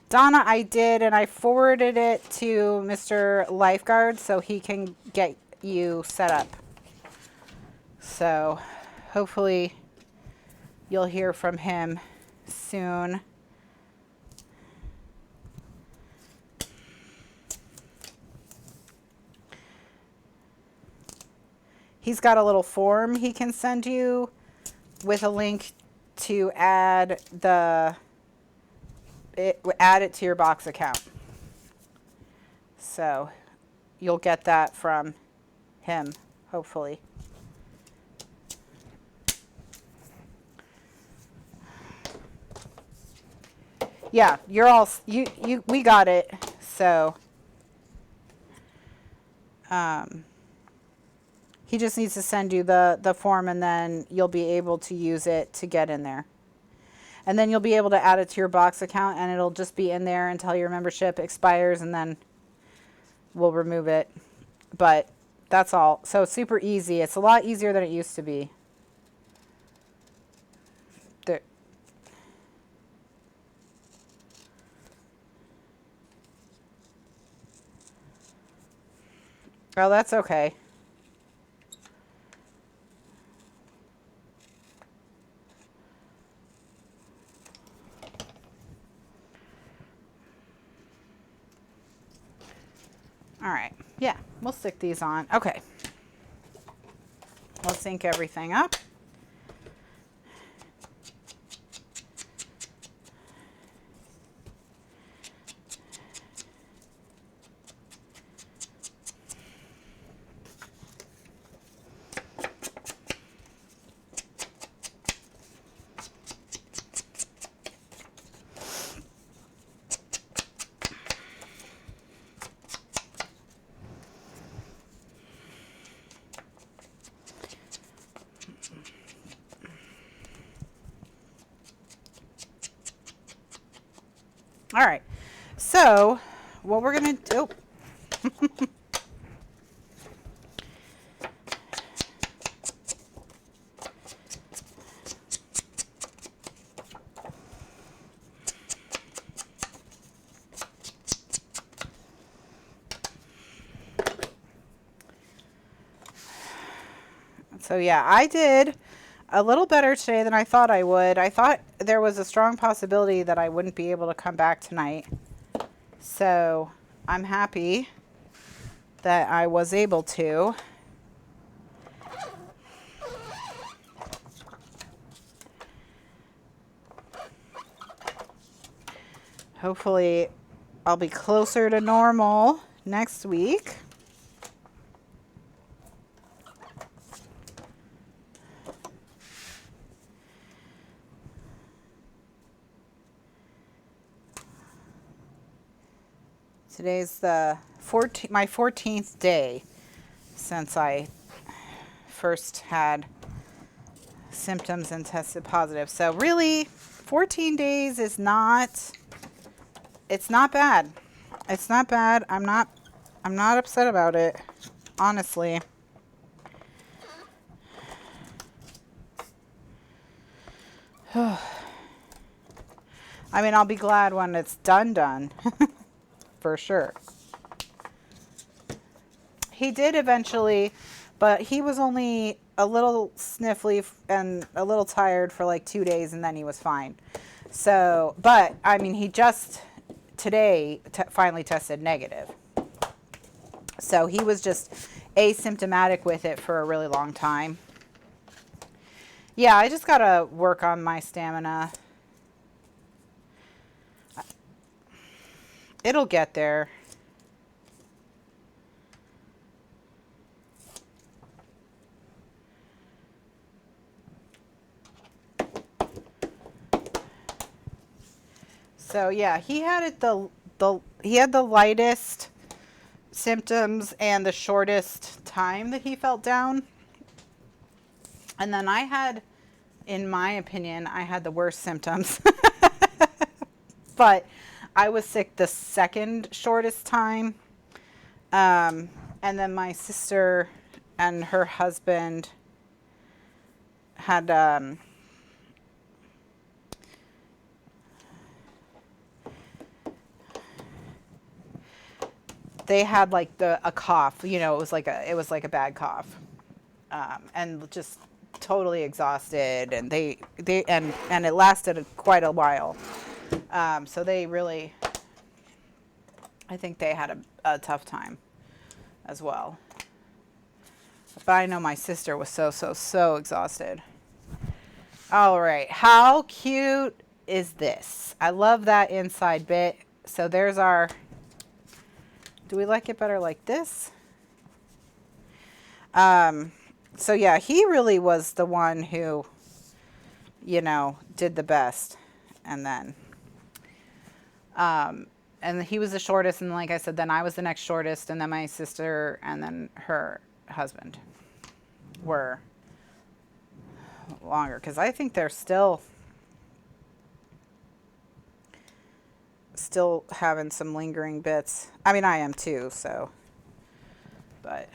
Speaker 1: Donna, I did, and I forwarded it to Mr. Lifeguard so he can get you set up. So hopefully you'll hear from him soon. He's got a little form he can send you with a link to add it to your box account. So you'll get that from him, hopefully. Yeah, you're all, we got it. So, he just needs to send you the form, and then you'll be able to use it to get in there. And then you'll be able to add it to your box account, and it'll just be in there until your membership expires, and then we'll remove it. But that's all. So it's super easy. It's a lot easier than it used to be. There. Oh, that's okay. All right, yeah, we'll stick these on. Okay, we'll sync everything up. All right, so what we're gonna do, So yeah, I did a little better today than I thought I would. I thought there was a strong possibility that I wouldn't be able to come back tonight. So I'm happy that I was able to. Hopefully I'll be closer to normal next week. Today's my 14th day since I first had symptoms and tested positive. So really, 14 days is not, it's not bad. It's not bad. I'm not upset about it, honestly. I mean, I'll be glad when it's done. For sure. He did eventually, but he was only a little sniffly and a little tired for like 2 days, and then he was fine. So, but I mean, he just today finally tested negative. So he was just asymptomatic with it for a really long time. Yeah, I just gotta work on my stamina. It'll get there. So yeah, he had it he had the lightest symptoms and the shortest time that he felt down. And then I had, in my opinion, I had the worst symptoms. But I was sick the second shortest time. And then my sister and her husband had they had like a cough, you know, it was like a bad cough. And just totally exhausted, and and it lasted quite a while. So they really, I think they had a tough time as well. But I know my sister was so exhausted. All right, how cute is this? I love that inside bit. So there's our, do we like it better like this? So yeah, he really was the one who, you know, did the best. And then, and he was the shortest. And like I said, then I was the next shortest. And then my sister and then her husband were longer. Because I think they're still having some lingering bits. I mean, I am too, so. But.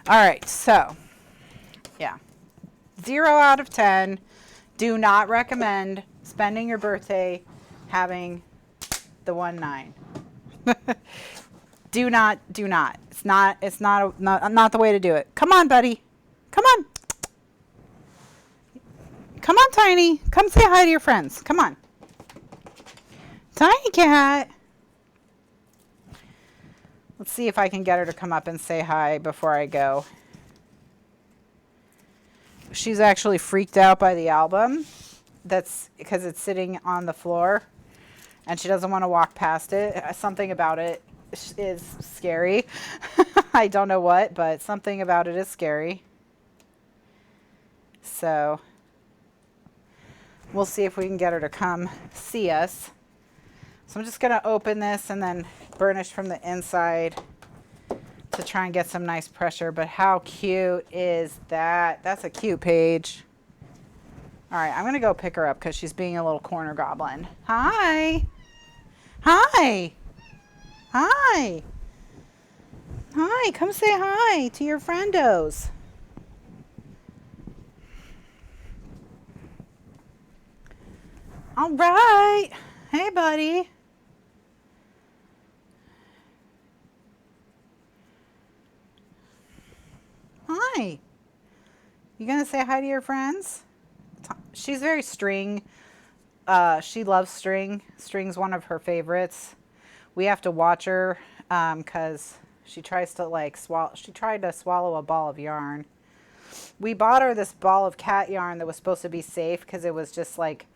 Speaker 1: All right, so. Yeah. 0 out of 10. Do not recommend spending your birthday having the 1-9. Do not. It's not the way to do it. Come on, buddy. Come on. Come on, Tiny. Come say hi to your friends. Come on. Tiny cat. Let's see if I can get her to come up and say hi before I go. She's actually freaked out by the album. That's because it's sitting on the floor and she doesn't want to walk past it. Something about it is scary. I don't know what, but something about it is scary. So we'll see if we can get her to come see us. So I'm just going to open this and then burnish from the inside to try and get some nice pressure. But how cute is that? That's a cute page. All right, I'm going to go pick her up because she's being a little corner goblin. Hi. Hi. Hi. Hi, come say hi to your friendos. All right. Hey, buddy. hi. You gonna say hi to your friends? She's very string. She loves string. String's one of her favorites. We have to watch her because she tries to like swallow. She tried to swallow a ball of yarn. We bought her this ball of cat yarn that was supposed to be safe because it was just like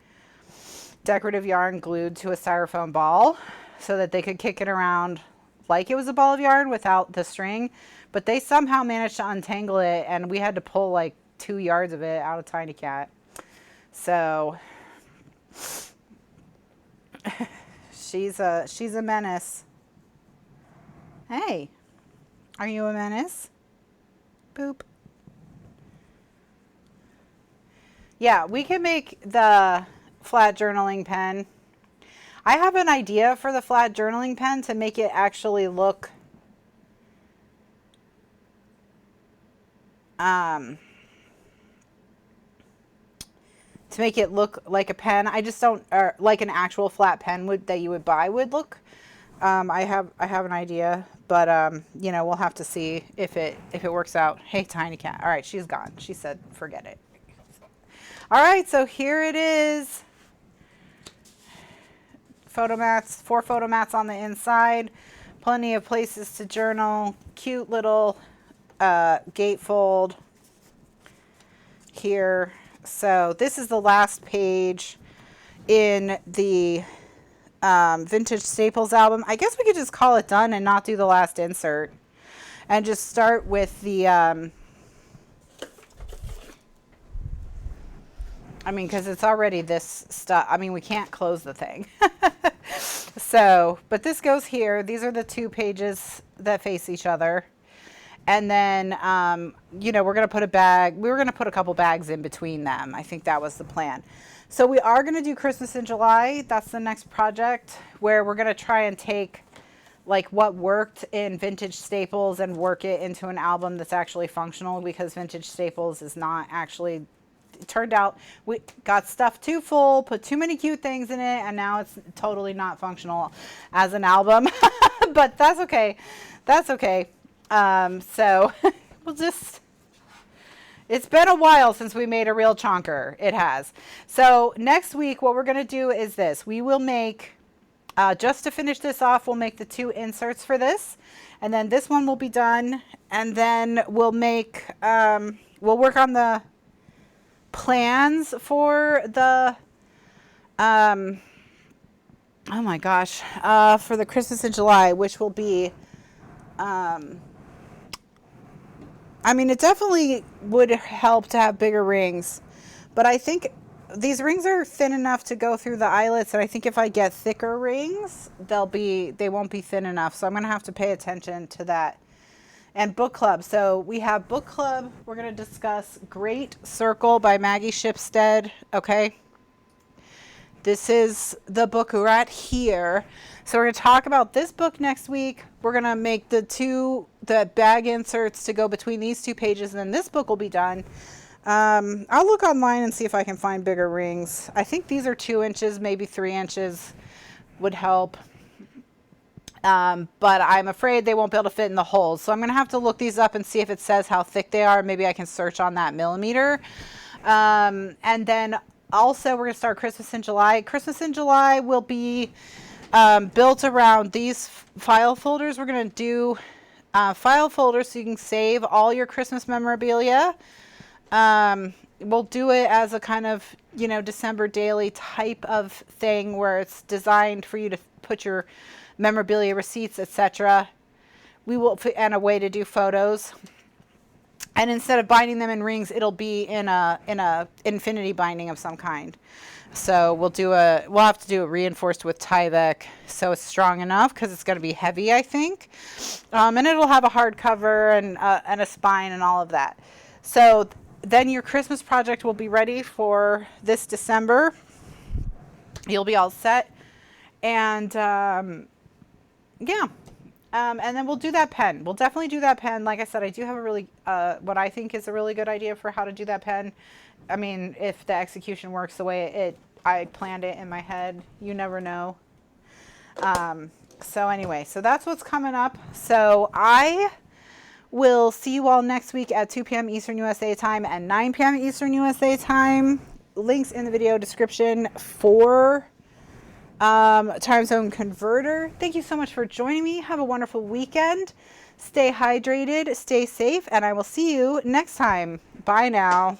Speaker 1: decorative yarn glued to a styrofoam ball so that they could kick it around like it was a ball of yarn without the string. But they somehow managed to untangle it, and we had to pull like 2 yards of it out of Tiny Cat. So she's a menace. Hey, are you a menace? Boop. Yeah, we can make the flat journaling pen. I have an idea for the flat journaling pen to make it actually look to make it look like a pen. I just don't, or like an actual flat pen would that you would buy would look. I have an idea, but you know, we'll have to see if it works out. Hey, Tiny Cat. All right, she's gone. She said, forget it. All right, so here it is. Photo mats, 4 photo mats on the inside. Plenty of places to journal. Cute little gatefold here. So this is the last page in the Vintage Staples album. I guess we could just call it done and not do the last insert and just start with the I mean, because it's already this stuff. I mean, we can't close the thing. So, but this goes here. These are the 2 pages that face each other. And then, you know, we're going to put a bag. We were going to put a couple bags in between them. I think that was the plan. So we are going to do Christmas in July. That's the next project where we're going to try and take like what worked in Vintage Staples and work it into an album that's actually functional, because Vintage Staples is not actually, it turned out we got stuff too full, put too many cute things in it, and now it's totally not functional as an album. But that's okay. That's okay. So we'll just, it's been a while since we made a real chonker. It has. So next week, what we're going to do is this. We will make, just to finish this off, we'll make the 2 inserts for this. And then this one will be done. And then we'll make, we'll work on the plans for the, oh my gosh, for the Christmas in July, which will be, I mean, it definitely would help to have bigger rings, but I think these rings are thin enough to go through the eyelets, and I think if I get thicker rings, they won't be thin enough. So I'm going to have to pay attention to that. And book club. So we have book club. We're going to discuss Great Circle by Maggie Shipstead. Okay. This is the book right here. So we're going to talk about this book next week. We're going to make the bag inserts to go between these 2 pages, and then this book will be done. I'll look online and see if I can find bigger rings. I think these are 2 inches, maybe 3 inches would help. But I'm afraid they won't be able to fit in the holes. So I'm going to have to look these up and see if it says how thick they are. Maybe I can search on that millimeter. And then also we're going to start Christmas in July. Christmas in July will be built around these file folders. We're going to do file folders so you can save all your Christmas memorabilia. We'll do it as a kind of, you know, December daily type of thing where it's designed for you to put your memorabilia, receipts, etc. We will, and a way to do photos. And instead of binding them in rings, it'll be in a infinity binding of some kind. So we'll have to do it reinforced with Tyvek so it's strong enough, because it's going to be heavy, I think. And it'll have a hardcover and a spine and all of that. So then your Christmas project will be ready for this December. You'll be all set. And yeah. And then we'll do that pen. We'll definitely do that pen. Like I said, I do have a really, what I think is a really good idea for how to do that pen. I mean, if the execution works the way I planned it in my head, you never know. So anyway, so that's what's coming up. So I We'll see you all next week at 2 p.m. Eastern USA time and 9 p.m. Eastern USA time. Links in the video description for time zone converter. Thank you so much for joining me. Have a wonderful weekend. Stay hydrated, stay safe, and I will see you next time. Bye now.